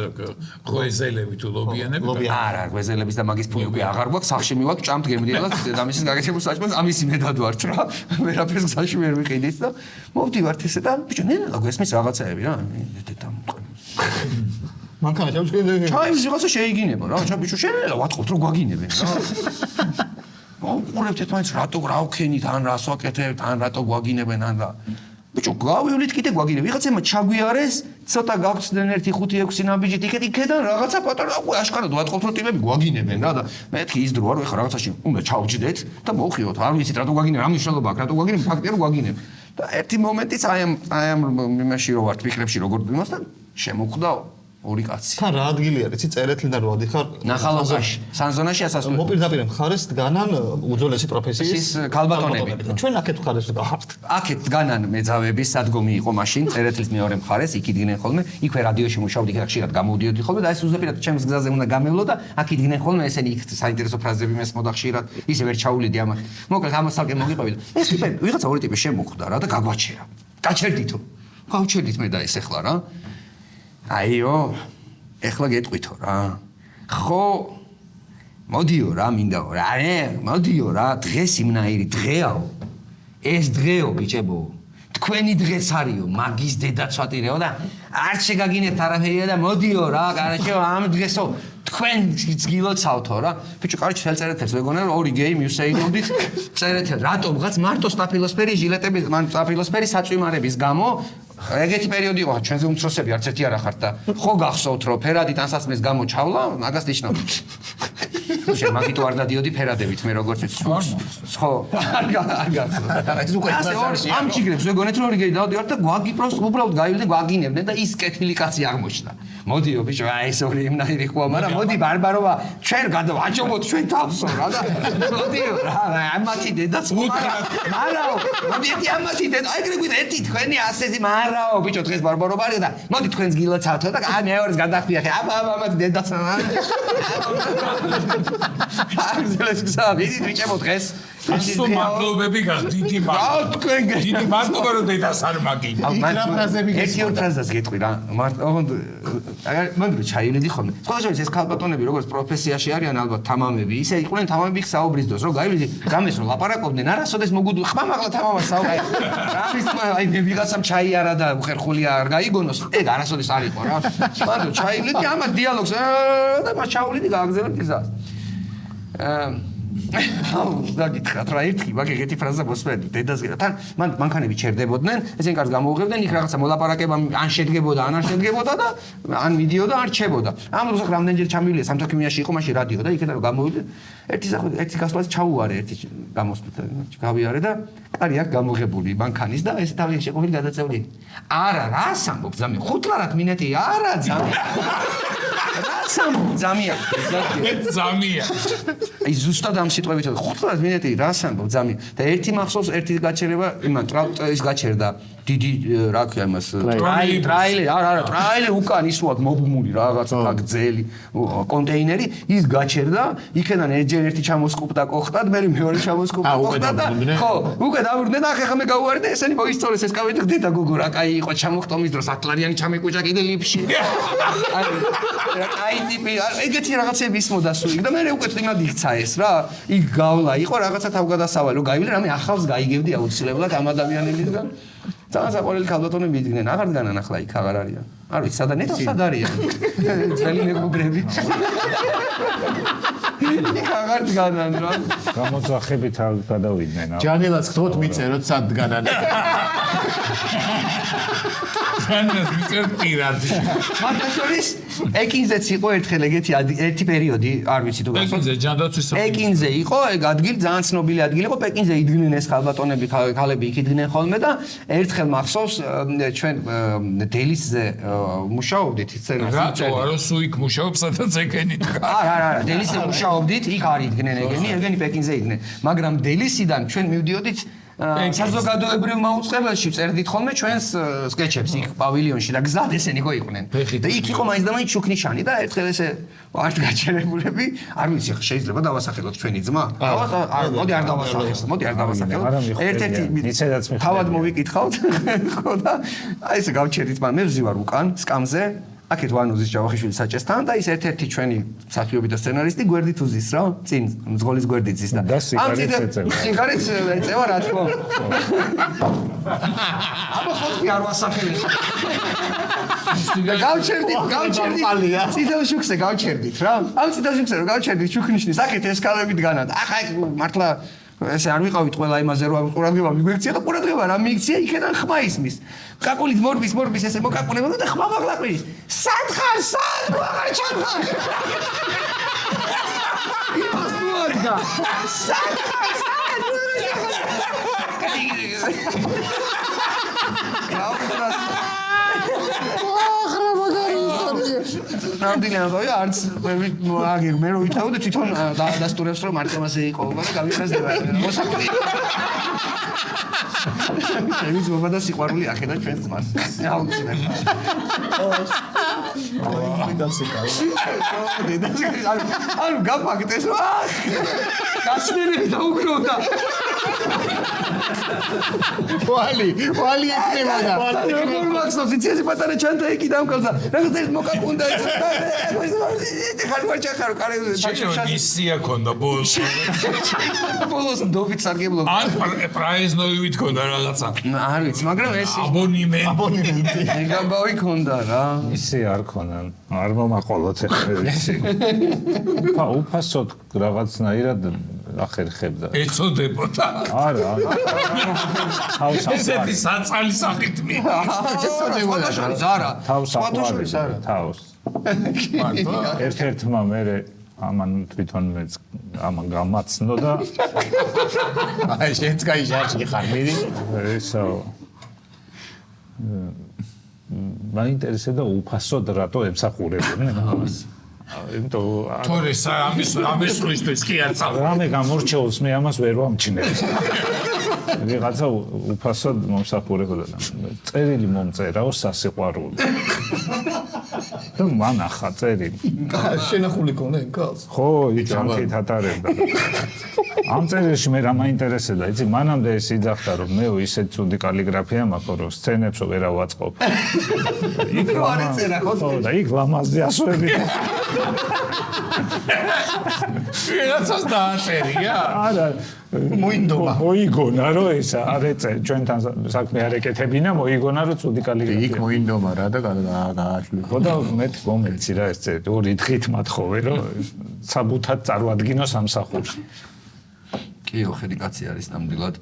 ღვეზელები თუ ლობიანები არა ღვეზელების და მაგის ფული უკვე აღარ გვაქვს სახში მივაქვს ჭამთ გემრიელად დამისის გაგეცემულ საჭმელს ამისი მე დადვართ რა ვერაფერს გზაში ვერ ვიყიდით და მოვდივართ ესე და ბიჭო ნელა გვესმის რაღაცაები რა დედა მანქანა შევსკიდე ჩაის რაღაცა შეიგინება რა ჩა ბიჭო შენელა ვატყობთ რომ გვაგინებენ რა უყურებთ ერთმანეთს რატო რავქენით ან რას ვაკეთებთ ან რატო გვაგინებენ ან რა ბიჭო გავივლით კიდე გვაგინებ ვიღაცემა ჩაგვიარეს ცოტა გავხსდნენ 1-5-6 ნაბიჯით იქედან რაღაცა პატარა აშკარად ვატყობთ რომ ტიპები გვაგინებენ რა და მეთქი ის დროა რომ ეხლა რაღაცაში უნდა ჩავჯდეთ და მოვხიოთ არ ვიცით რატო გვაგინებ რა მნიშვნელობა აქვს რატო გვაგინებ ფაქტია რომ გვაგინებ და ერთი მომენტიც აი ამ იმაში რო ვართ ფიქრებში როგორ იმას და შემოხვდა ორი კაცი. თან რა ადგილი არის? იცი წერეთლიდან რო ადიხარ ნახალობაში, სანზონაში ასასვლელი. მოპირდაპირ მხარეს დგანან უძველესი პროფესიის ქალბატონები. ჩვენ აქეთ მხარეს ვდგავართ. აქეთ დგანან მეძავების სადგომი იყო მაშინ, წერეთლის მეორე მხარეს, იქ იდგნენ ხოლმე, იქვე რადიოში მუშაობდი, იქ ხშირად გამოვდიოდი ხოლმე და ეს უზეპირად ჩემს გზაზე უნდა გამევლო და აქ იდგნენ ხოლმე ესენი იქ საინტერესო ფრაზები მესმოდა ხშირად, ისე ვერ ჩაუვლიდი ამაში. მოკლედ ამას თალკე მოგიყვები და ეს ტიპები, ვიღაცა ორი ტიპი შემოხვდა რა და გაგვაჩერა. გაჩერდითო. გავჩერდით მე და ეს ახლა რა. აიო, ეხლა გეტყვითო რა. ხო მოდიო რა მინდაო რა. მოდიო რა, დღეს იმნაირი დღეაო. ეს დღეო ბიჭებო. თქვენი დღეს არისო, მაგის დედაცვატირეო და არ შეგაგინებთ არაფერია და მოდიო რა, კარაჩო ამ დღესო თქვენ გილოცავთო რა. ბიჭო, კარაჩო ხელწერეთელს ვეგონა რომ ორი გეი მივსეინოდით წერეთელ. რატომღაც მარტო სტაფილოსფერი ჟილეტების, სტაფილოსფერი საწვიმარების გამო ეგეთი პერიოდი იყო, ჩვენზე უმცროსები არც ერთი არ ახართ და ხო გახსოვთ რომ ფერადი ტანსაცმლის გამო ჩავლა, მაგას ნიშნავ. შენ მაგითო არ დადიოდი ფერადებით მე როგორც ვიცი. ხო, არ გახსოვთ. ეს უკვე ამ ჩიგრებს ვეგონეთ რომ ორი გეი დავდივართ და გვაგი პროსტ უბრალოდ გაივლდნენ, გვაგინებდნენ და ის კეთილი კაცი აღმოჩნდა. მოდიო ბიჭო, აი ეს ორი იმნაირი ხოა, მაგრამ მოდი ბარბაროვა, ჩვენ გადავაჯობოთ ჩვენ თავსო რა და მოდიო რა, ამათი დედაც მარაო, მოდი ამათი დედა, აი გრეგვით ერთი თქვენი ასეთი მარაო, ბიჭო დღეს ბარბაროვა არის და მოდი თქვენს გილოცავთო და აი მეორეს გადახვია ხე, ამათი დედაც აღზელეს გზა, ვიდით ბიჭებო დღეს ასო მადლობები გახდით დიდი მადლობა რომ დედას არ მაგინე. ერთი ორ ფრაზას გეტყვი რა. ოღონდ მან ჩაივლედი ხოლმე. სხვადასხვა ეს ქალბატონები როგორც პროფესიაში არიან ალბათ თამამები, ისე იყვნენ თამამები საუბრის დროს, რომ გაივლედი გამეს რომ ლაპარაკობდნენ, არასოდეს მოგუდუ ხმამაღლა თამამას საუბარი. რამის აი ვიღაცამ ჩაიარა და უხერხული არ გაიგონოს, ეგ არასოდეს არ იყო რა. მანდ ჩაივლედი ამას დიალოგს და მას ჩაუვლედი გააგზავნეთ გზას. დაგითხრათ რა ერთი მაგ-ეგეთი ფრაზა მოსმენდი დედას გეტყვი თან მანქანები ჩერდებოდნენ ესენ კარს გამოუღებდნენ იქ რაღაცა მოლაპარაკება ან შედგებოდა ან არ შედგებოდა და ან მიდიოდა არ რჩებოდა ამ დროს რამდენჯერ ჩამივიდა სამთოქიმიაში იყო მაშინ რადიო და იქიდან რომ გამოვიდა ერთი გასვლას ჩაუარე ერთი გამოსვლით გავიარე და კარი აქ გამოღებული მანქანის და ეს თავი შეყოლი გადაწეული არა რას ამბობ ზამი ხუთლარად მინეტი არა ზამი რას ამბობ ზამია ზამია აი ზუსტად ამ სიტყვებით ხუთლარად მინეტი რას ამბობ ზამი და ერთი მახსოვს ერთი გაჩერება იმან ტრაულის გაჩერდა დიდი რა ქვია იმას ტრაილერი არა ტრაილერი უკან ისუად მობმული რაღაცა გძელი კონტეინერი ის გაჩერდა იქიდან ერთი ჩამოსკუპდა კოხტად მე მეორე ჩამოსკუპდა კოხტად ხო უკვე დავურდნენ ახლა მე გავუარი და ესენი მოისწორეს ეს კავედი ხდედა გოგო რა კაი იყო ჩამოხტომის დროს ატლარიანი ჩამიკუჭა კიდე ლიფში აი ტიპი ეგეთი რაღაცები ისმოდა სულ და მე უკვე თვითონ იქცა ეს რა იქ გავლა იყო რაღაცა თავგადასავალი რომ გაივლე რამე ახალს გაიგებდი აუცილებლად ამ ადამიანებისგან ძალიან საყვარელი ქალბატონები იდგნენ აღარ დგანან ახლა იქ აღარ არიან არ ვიცი სადანე და სად არიან ძველი მეგობრები იქ აღარ დგანან რა გამოძახებით გადავიდნენ ჯანელას ხთოთ მიწეროთ სად დგანან განას მიწერ პირად მათაშორის ეკინზეც იყო ერთხელ ეგეთი ერთი პერიოდი არ ვიცი თუ გასულ ეკინზე ჯანდაცვის ეკინზე იყო ეგ ადგილი ძალიან ცნობილი ადგილი იყო პეკინზე იდგნენ ეს ქალბატონები ქალები იქ იდგნენ ხოლმე და ერთხელ მახსოვს ჩვენ დელისზე მუშაობდით სცენას რატო არა სულ იქ მუშაობ სადაც ეკენი დგა არა დელისზე მუშაობდით იქ არ იდგნენ ეგენი პეკინზე იდგნენ მაგრამ დელისიდან ჩვენ მივდიოდით საზოგადოებრივ მაუწყებელში წერდით ხოლმე ჩვენს სკეჩებს იქ პავილიონში და გზად ესენი ხო იყვნენ და იქ იყო მაინც და მაინც შუქნიშანი და ერთხელ ესე არ გაჩერებულები არ ვიცი შეიძლება დავასახელოთ ჩვენი ძმა მოდი არ დავასახელოთ ერთ-ერთი თავად მოვიკითხავთ ხო და აი ესე გავჩერდით მაგრამ მე ვზივარ უკან სკამზე აქეთ ვანოზის ჯავახიშვილის საჭესთან და ის ერთ-ერთი ჩვენი მსახიობი და სცენარისტი გვერდით უზის რა წინ მძღოლის გვერდით ზის და სიგარეტს ეწევა რა თქმა აბა ხოთი არ ვასახელებ გავჩერდით წითელ შუქზე გავჩერდით რა ამ წითელ შუქზე რომ გავჩერდით შუქნიშნის აქეთ ეს კალები დგანან ახლა მართლა ესე არ ვიყავით ყველა იმაზე რომ ყურადღება მიგვექცია და ყურადღება რა მიიქცია იქიდან ხმა ისმის კაკულით მორბის ესე მოკაკუნება და ხმა მაგლაყვის სათხარ სად აღარ ჩახარ იმას მოარგა სათხარ სად ნამდვილი ამბავი არც აგერ მე რო ვითავდი თვითონ დაასტურებს რომ მარტივაზე იყო და გამიფასდება მოსაკვეთი ჩემი ძმობა და სიყვარული ახედა ჩვენს ძმას აუცილებლად ანუ გაფაქტეს რა გასწრები დაუგროვდა ვალი ეკნება და როგორ მაქსოს იცი პატარა ჩანთა εκεί დამკალდა რაღაც ეს მოკაკუნდა ეს ხარ კარები ისია ქონდა ბოლოს დოფიც არგებლო ან პრაიზნოივით ქონდა რაღაცა არ ვიცი მაგრამ ეს აბონიმენტი ეგამბავი ქონდა რა ისე არ ქონა არ მომაყოლოთ ახლა ისე უფასოდ რაღაცნაირად ახერხებდა ეწოდებოდა არა ესეთი საწალი სახით ეწოდებოდა ზარა თავს სხვათაშორის არა თავს ერთ-ერთმა მე ამან თვითონ მეც ამან გამაცნო და აი შენც გაიჟარში ხარ მიდი ესო მაინტერესებდა უფასოდ რატო ემსახურებოდნენ ამას თორე ამის ხლისთვის კი არ წავა რამე გამორჩეულს მე ამას ვერ ვამჩნევ ვიღაცა უფასოდ მომსახურებოდა წერილი მომწერაო სასიყვარულო და მანახა წერილი შენახული ქონდა იმ კალს ხო იჯანკით ატარებდა ამ წერილში მე რა მაინტერესებდა იცი მანამდე ეს იძახდა რომ მე ისეთ ცუდი კალიგრაფია მაქვს რომ სცენებსო ვერ ავაწყობ იქ და იქ ლამაზი ასოები ვიღაცას დააწერია არა მოიგონა რომ ეს არ ეწე ჩვენთან საქმე არ ეკეთებინა მოიგონა რომ ცუდი კალიგრაფია იქ მოინდომა რა და გააშლი ხო და მე მომეცი რა ეს წერილი ორი დღით მათხოვე რომ საბუთად წარვადგინოს სამსახურში კიო ხედი კაცი არის ნამდვილად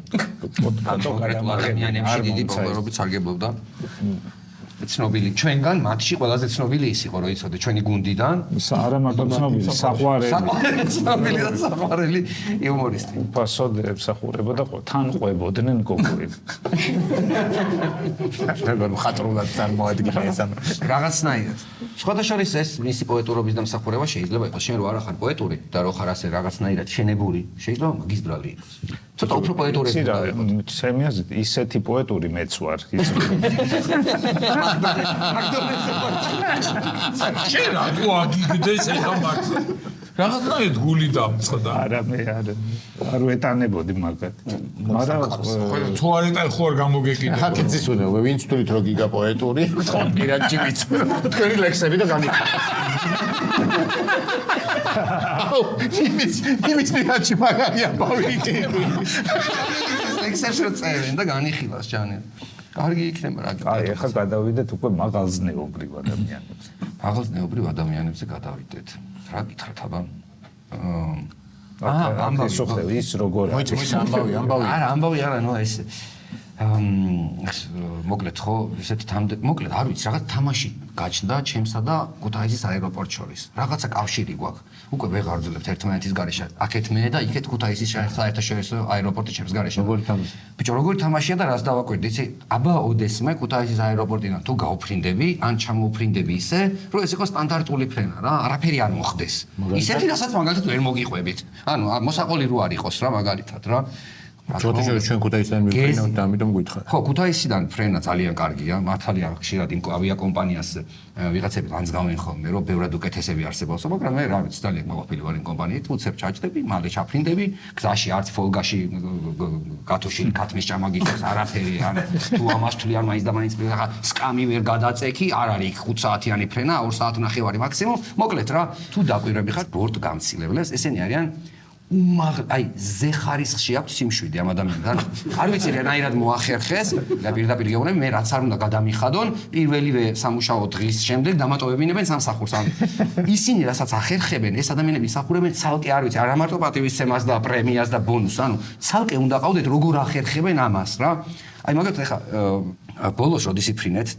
კონკრეტულ ადამიანებში დიდი პოპულარობით სარგებლობდა ცნობილი ჩვენგან მათში ყველაზე ცნობილი ის იყო რომ იცოდე ჩვენი გუნდიდან არა მარტო ცნობილი ცნობილი და საყვარელი იუმორისტი უფასოდ ემსახურებოდა თან ყვებოდნენ გოგოები როგორ მხატვრულად წარმოადგინა ეს ამ რაღაცნაირად სხვადასხვა ეს მისი პოეტურობის დამსახურება შეიძლება იყოს შენ რო არ ხარ პოეტური და რო ხარ ასე რაღაცნაირად შენებული შეიძლება მაგის ბრალი იყოს ცოტა უფრო პოეტური ცირა ჩემი აზრით ისეთი პოეტური მეც ვარ შენ რა თუ აგიგდეს ეხა მაგ რაღაცნაირად გული დამწყდა არა მე არ ვეტანებოდი მაგათ მაგრამ თუ არ ეტან ხო არ გამოგეკიდა ხაკეცის უნდა ვინც თulit რო გიგა პოეტური თქო პირადჯი ვიცი თქვენი ლექსები და გამიქა აუ იმის პირადჯი მაგარია პავიკი ლექსებს რო წერენ და განიხილავს ჯანე კარგი იქნება რა აი ახლა გადავიდეთ უკვე მაღალზნეობრივ ადამიანებზე მაღალზნეობრივ ადამიანებზე გადავიდეთ რა გითხრათ აბა ამბავი შეხდე ის როგორ მოიცა ამბავი არა ამბავი არა ნუ ეს მოკლედ ხო ესეთი მოკლედ არ ვიცი რაღაც თამაში გაჩნდა ჩემსა და ქუთაისის აეროპორტ შორის რაღაცა კავშირი გვაქვს უკვე ვეღარძლებთ ერთმანეთის გარეშე აქეთ მე და იქეთ ქუთაისის საერთაშორისო აეროპორტი ჩემს გარეშე როგორი თამაში ბიჭო როგორი თამაშია და რას დავაკვირდი იცი აბა ოდესმე ქუთაისის აეროპორტიდან თუ გაუფრინდები ან ჩამოუფრინდები ისე რომ ეს იყოს სტანდარტული ფრენა რა არაფერი არ მოხდეს ისეთი რასაც მაგალითად ვერ მოგიყვებით ანუ მოსაყოლი რო არ იყოს რა მაგალითად რა ჯოთიშორი ჩვენ ქუთაისიდან მიფრინავთ და ამიტომ გითხარ. ხო, ქუთაისიდან ფრენა ძალიან კარგია. მართალია ხშირად იმ ავიაკომპანიას ვიღაცები განსგავენ ხოლმე, რომ ბევრად უკეთესები არსებობს, მაგრამ მე რა ვიცი, ძალიან მოყოლილი ვარ იმ კომპანიით, უცებ ჩაჭდები, მალე ჩაფრინდები, გზაში არც ფოლგაში გათოშილი ქათმის ჭამაგისოს არაფერი, ან თუ ამას თვლი არ მაინც და მაინც რაღაცა სკამი ვერ გადაწექი, არ არის 5 საათიანი ფრენა, 2 საათი ნახევარი მაქსიმუმ. მოკლედ რა, თუ დაკვირვები ხარ ბორტ გამცილებლებს, ესენი არიან აი ზე ხარისხში აქვს სიმშვიდე ამ ადამიანთან. არ ვიცი რანაირად მოახერხეს და პირდაპირ გეუბნები მე რაც არ უნდა გადამიხადონ პირველივე სამუშაო დღის შემდეგ დამატოვებინებენ სამსახურს. ან ისინი რასაც ახერხებენ ეს ადამიანები ისახურებენ ცალკე არ ვიცი არა მარტო პატივისცემას და პრემიას და ბონუსს ანუ ცალკე უნდა ყავდეთ როგორ ახერხებენ ამას რა. აი მაგალითად ეხა ბოლოს როდის იფრინეთ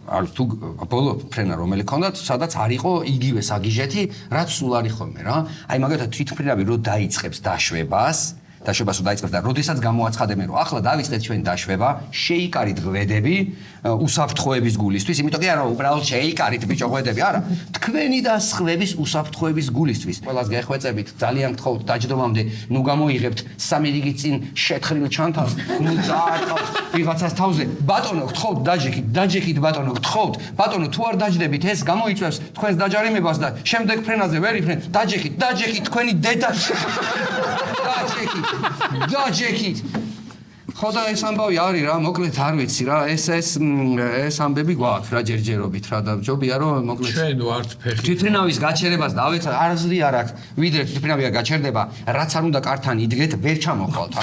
არ თუ ბოლო ფრენა რომელი ქონდათ, სადაც არ იყო იგივე საგიჟეთი, რაც სულ არის ხოლმე რა. აი მაგალითად თვითმფრინავი რო დაიწყებს დაშვებას დაშვებას რომ დაიწყებს და როდესაც გამოაცხადებენ რომ ახლა დავიწყეთ ჩვენ დაშვება, შეიკარით ღვედები უსაფრთხოების გულისთვის, იმიტომ კი არა უბრალოდ შეიკარით ბიჭო ღვედები, არა, თქვენი და სხვების უსაფრთხოების გულისთვის. ყველას გეხვეწებით, ძალიან გთხოვთ დაჯდომამდე, ნუ გამოიღებთ სამი რიგით წინ შეთხრილ ჩანთავს, ნუ დაარტყავთ ვიღაცას თავზე. ბატონო, გთხოვთ დაჯექით ბატონო, გთხოვთ. ბატონო, თუ არ დაჯდებით, ეს გამოიწვევს თქვენს დაჯარიმებას და შემდეგ ფრენაზე ვერ იფრენ. დაჯექით თქვენი დედა. დაჯექით. ხო და ეს ამბავი არის რა, მოკლედ არ ვიცი რა, ეს ამბები გვაქვს რა ჯერჯერობით რა და ჯობია რომ მოკლედ ჩვენ ვართ ფეხი. თვითმფრინავის გაჩერებას დავეცა, არასდროს არ აქვს. ვიდრე თვითმფრინავი არ გაჩერდება, რაც არ უნდა კართან იდგეთ, ვერ ჩამოხვალთ.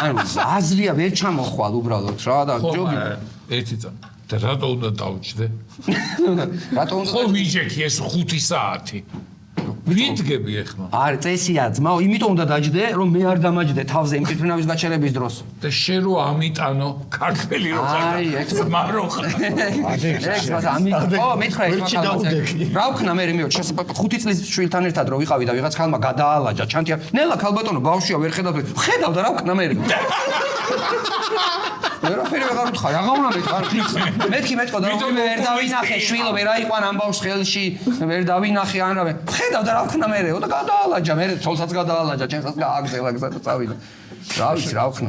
ანუ აზრია ვერ ჩამოხვალ უბრალოდ რა და ჯობია. ერთი წამი. და რატო უნდა დავჭდე? რატო უნდა ხო ვიჟექი ეს 5 საათი. ვიდგები ახლა. არ წესია ძმაო, იმიტომ უნდა დაჯდე, რომ მე არ დამაჯდე თავზე იმ თვითმფრინავის გაჩერების დროს. და შენ რო ამიტანო ქართველი რო ხარ. აი, ეგ მარო ხარ. ეს მას ამიტომ ო მითხრა ეს მაგალითად რა ვქნა მე მეო 5 წლის შვილთან ერთად რო ვიყავი და ვიღაც ხალმა გადაალაჯა ჩანთია ნელა ქალბატონო ბავშვია ვერ ხედავ ხედავ და რა ვქნა მე ვერაფერი ვეღარ ვთხარ აღარ უნდა მეთქარ მეთქი მეტყო და ვერ დავინახე შვილო ვერ აიყვან ამბავს ხელში ვერ დავინახე ანრავე ხედავ და რა ვქნა მე და გადაალაჯა მე თოლსაც გადაალაჯა ჩემსაც გააგზელა გზა და წავიდა რა ვიცი რა ვქნა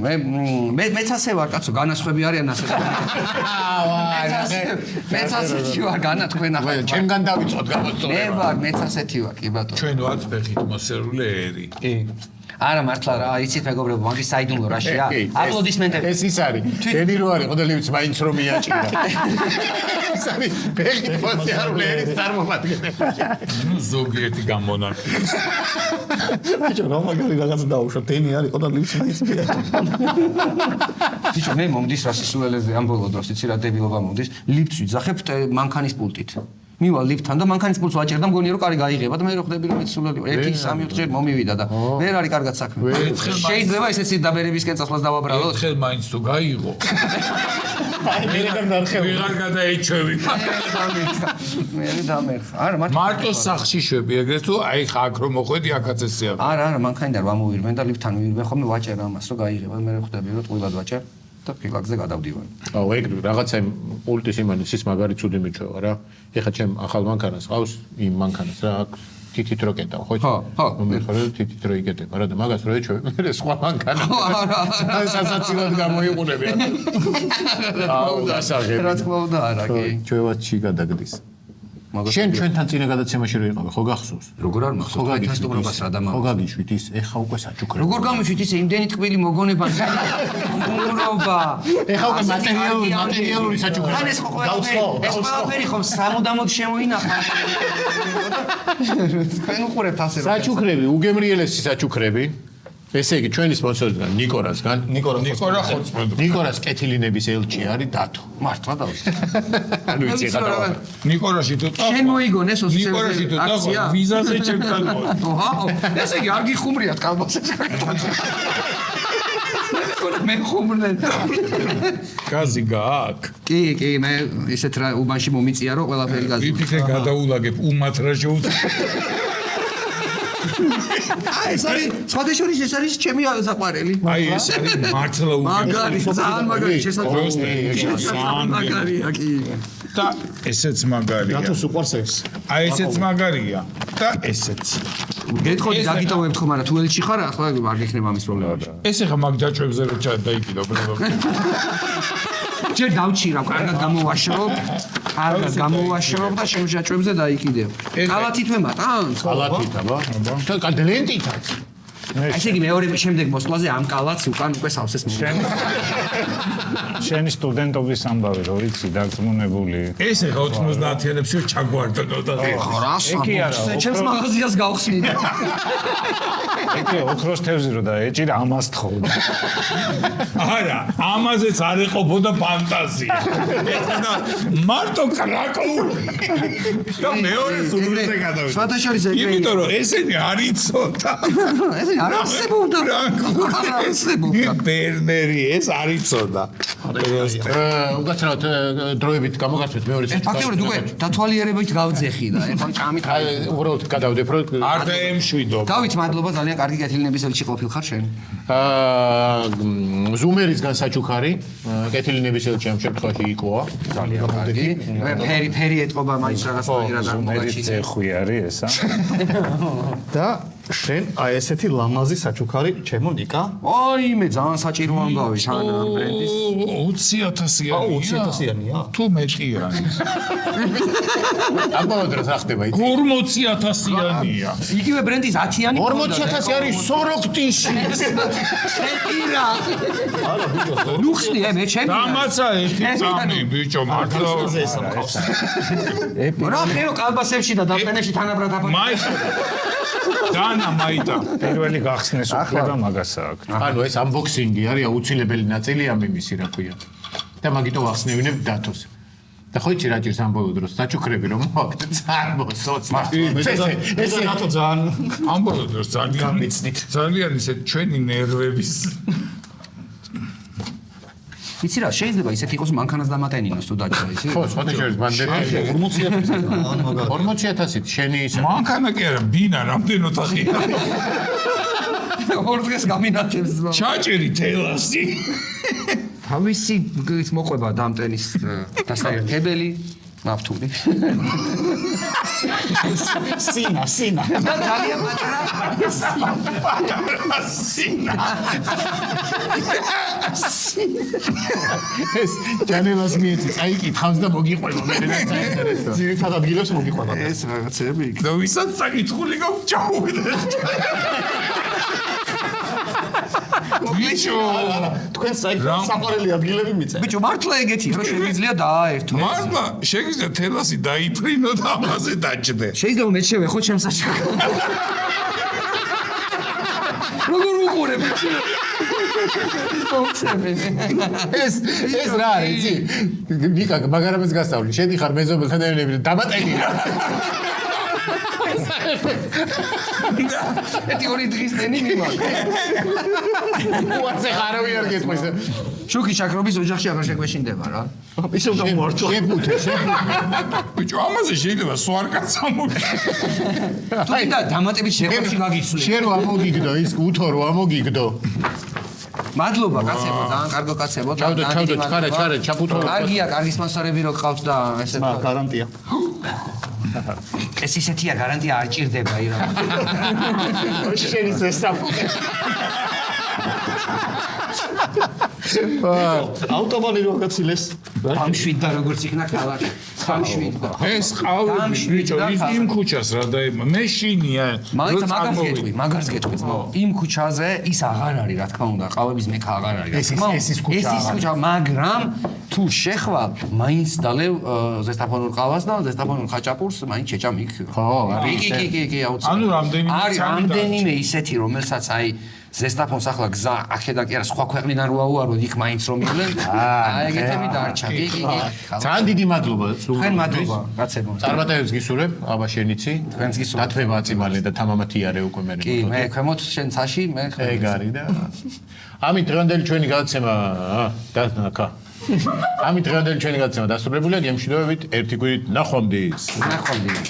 მეც ასე ვარ კაცო განასხვები არიან ასე მეც ასეთი ვარ განათქვენა ჩემგან დავიწყოთ გამოსწორება მე ვარ მეც ასეთი ვარ კი ბატონო ჩვენ ვართ ფეხით მოსერული ერი. კი არა მართლა რა იცით მეგობრებო მაგის საიდუმლო რაშია აპლოდისმენტები ეს ის არის ენი რო არის ყოდელივიც მაინც რომ მიაჭირა ეს არის ფეხით მოსერული ერის წარმომადგენელი ნუ ზოგიერთი გამონაკლისი. ბიჭო რა მაგარი რაღაც დაუშვათ ენი არის ყოდელივიც მაინც მიაჭირა ბიჭო მე მომდის რა სისულელეზე ამ ბოლო დროს იცი რა დებილობა მომდის ლიფტს ვიძახებთ მანქანის პულტით მივალ ლიფტთან და მანქანის პულტს ვაჭერ და მგონია რომ კარი გაიღება და მე რო ხდები რომ ეს სულელი 1-3 ჯერ მომივიდა და ვერ არის კარგად საქმე შეიძლება ესეც დაბერებისკენ წასვლას დავაბრალოთ ერთხელ მაინც თუ გაიღო. ვიღარ გადაეჩვევი. მე დამერხა არა მარტო სახში შვები ეგრეთ თუ აი ხა აქ რომ მოხვედი აქაც ესეა. არა მანქანიდან ვამოვირმენ და ლიფტთან მივირმენ ხოლმე ვაჭერ ამას რომ გაიღება მე რო ხდები რომ ტყუილად ვაჭერ და ფილაგზე გადავდივარ. აუ ეგ რაღაცა იმ პულტის იმანის ის მაგარი ცუდი მიჩვევა რა. ეხა ჩემ ახალ მანქანას ყავს იმ მანქანას რა აქ თითით რო კეტავ ხო? ხო. მე ხარ თითით რო იკეტება რა და მაგას რო ეჩვევ მე სხვა მანქანა. არა. სასაცილოდ გამოიყურები. აუ დასაღები. რა თქმა უნდა არა კი. ჩვევაში გადაგდის. შენ ჩვენთან წინა გადაცემაში რო იყავი ხო გახსოვს? როგორ არ მახსოვს თქვენთან სტუმრობას რა დამაყ. ხო გაგიშვით ის ეხა უკვე საჩუქრები. როგორ გამიშვით ის იმდენი ტკბილი მოგონება სტუმრობა. ეხა უკვე მატერიალური საჩუქრები. ან ეს ხო ყველაფერი ხომ სამუდამოდ შემოინახა. თქვენ უყურებთ ასე რომ საჩუქრები, უგემრიელესი საჩუქრები. ესე იგი ჩვენი სპონსორიდან ნიკორასგან ნიკორა ხოცმედო. ნიკორას კეთილინების ელჩი არის დათო. მართლა დავიცი. ანუ იცი ხადა. ნიკორაში თუ შენ მოიგონეს ოსი ნიკორაში თუ აქცია? ვიზაზე ჩემთან მოდი. ვაუ, ესე იგი არ გიხუმრიათ კალბასებს. მე ხუმრნენ. გაზი გააკ. კი, მე ისეთ რა უბანში მომიწია რომ ყველაფერი გაზი. ვიფიქრე გადაულაგებ უმათ რა შეუძლია. აი, სარი, სხვადასხვა ეს არის ჩემი საყვარელი. აი ეს არის მართლა მაგარი, ძალიან მაგარი შესაძლოა. მაგარია კი. და ესეც მაგარია. რატოს უყვარს ეს? აი ესეც მაგარია და ესეც. გეტყოდი დაგიტოვებთ ხომ არა თუ ელჩი ხარ ახლა არ გექნება ამის პრობლემა. ეს ახლა მაგ დაჭვებზე რო ჩადაიკიდო ბლოგ. ჯერ დავჩირავ, კარგად გამოვაშრობ. კარგად გამოვაშრობ და შემოჭრებზე დაიკიდებ. კალათით ვემატან? კალათით აბა. და ლენტითაც. ესე იგი მეორე შემდეგ მოსვლაზე ამ კალათს უკან უკვე სავსეს მოვიდა. შენი სტუდენტობის ამბავი რო იცი დარწმუნებული. ეს ახლა 90-იანებში ჩაგვარდნო და ხო რა ეკი არა, ჩემს მაღაზიას გავხსნით. ეკი ოქროს თევზი რო დაეჭირა ამას თხოვდა. არა, ამაზეც არ ეყოფოდა ფანტაზია. ეხლა მარტო კრაკოვი. და მეორე სულზე გადავიდა. სხვადასხვა ეგრე. იმიტომ რომ ესენი არ იცოდა. ესენი არ არსებობდა. არ არსებობდა. ბერნერი ეს არ იცოდა. უკაცრავად დროებით გამოგართვეთ მეორე წუთი. ფაქტობრივად უკვე დათვალიერებით გავძეხი და ეხლა ჭამით. უბრალოდ გადავდებ რომ არ დაემშვიდო. დავით, მადლობა, ძალიან კარგი კეთილინების ელჩი ყოფილხარ შენ. ზუმერისგან საჩუქარი, კეთილინების ელჩი ამ შემთხვევაში იკოა. ძალიან კარგი. ფერი ეტყობა მაინც რაღაცნაირად არ ზუმერიც მოგაჩი. ცეხვი არის ესა. და შენ აი ესეთი ლამაზი საჩუქარი ჩემო ნიკა? აი მე ძალიან საჭირო ამბავი თან ამ ბრენდის. 20,000-იანი. 20,000-იანია? თუ მეტია. ამბავად რა ხდება იცი? 40,000-იანია. იგივე ბრენდის 10-იანი 40,000 არის სოროქტიში. შეტირა. არა ბიჭო, ლუქსი მე ჩემი. დამაცა ერთი წამი ბიჭო მართლა. რა ხერო კალბასებში და დაპენებში თანაბრად აფა. მაიტა. დანა მაიტა. პირველი გახსნეს უფლება მაგას აქვს. ანუ ეს unboxing-ი არის აუცილებელი ნაწილია მიმისი რა ქვია. და მაგიტო ახსნევინებ დათოს. და ხო იცი რა ჭირს ამ ბოლო დროს საჩუქრები რომ მოაქვს ძალიან მოსოც. ეს ნატო ძალიან ამ ბოლო დროს ძალიან ისე ჩვენი ნერვების იცი რა შეიძლება ისეთი იყოს მანქანას დამატენინოს თუ დაჭრა იცი? ხო, სხვათა შორის ბანდერი 40,000-ით შენი ის მანქანა კი არა ბინა რამდენ ოთახია. ორ დღეს გამინათებს ძმა. ჩაჭერი თელასი. თავისი მოყვება დამტენის დასაერთებელი ნავთული. სინა და ძალიან პატარა სინა. ეს ჯანელას მიეცი წაიკითხავს და მოგიყვება მე რა საინტერესო. ძირითადად ადგილებს მოგიყვება. ეს რაღაცები იქ. და ვისაც საკითხული გავჭაუვიდე. ბიჭო, თქვენ საყვარელი ადგილები მიწე. ბიჭო მართლა ეგეთი რომ შეგვიძლია დააერთო. მართლა შეგიძლია თელასი დაიფრინო და ამაზე დაჭდე. შეიძლება მეჩევე ხო ჩემს საჩუქარს. როგორ უყურე ბიჭო? ეს რა არის იცი? ნიკა მაგარამეს გასწავლი. შედიხარ მეზობელთან დავნები დამატენი რა. ეთი ორი დღის დენი მიმակ. უარზე ხარავი არ გეტყვის. შუქი ჩაქრობის ოჯახში აღარ შეგვეშინდება რა. ისევ გამორჩა. შებუთე. ბიჭო, ამაზე შეიძლება სვარ კაცო მოგი. თუ კიდე დამატებით შეხვებში გაგიცვლი. შენ რო ამოგიგდო ის უთო რო ამოგიგდო. მადლობა კაცებო, ძალიან კარგო კაცებო. ჩავდო, ჩარე, ჩაფუთო. კარგია, კარგი სპონსორები რო გყავთ და ესე გარანტია. ეს ისეთია გარანტია არ ჭირდება ირა. შენ ის საფუძველი. ავტომობილი რო გაცილეს. ამშვიდ და როგორც იქნა ქალაქი. ამშვიდ. ეს ყავები ბიჭო, იმ ქუჩას რა დაიმა. მე შინია. მაგას გეტყვი ძმაო. იმ ქუჩაზე ის აღარ არის, რა თქმა უნდა, ყავების მექა აღარ არის. ეს ის ქუჩა, მაგრამ თუ შეხვალ, მაინც დალევ ზესტაფონურ ყავას და ზესტაფონურ ხაჭაპურს მაინც შეჭამ იქ. ხო, კი, აუცილებლად. ანუ რამდენიმე ისეთი, რომელსაც აი ზესტაფონს ახლა გზა აქედან კი არა სხვა ქვეყნიდან რო აუაროთ იქ მაინც რომ იყვნენ. აი ეგეთები დარჩა. კი. ძალიან დიდი მადლობა. თქვენ მადლობა, კაცებო. წარმატებებს გისურვებ, აბა შენიცი. თქვენს გისურვებ. დათვება აწიმალე და თამამათი არე უკვე მე. კი, მე ქვემოთ შენ ცაში, მე ეგ არის და ამით დღევანდელი ჩვენი გადაცემა დანაკა. ამით დღევანდელი ჩვენი გადაცემა დასრულებულია. გემშვიდობებით ერთი კვირით ნახვამდის. ნახვამდის.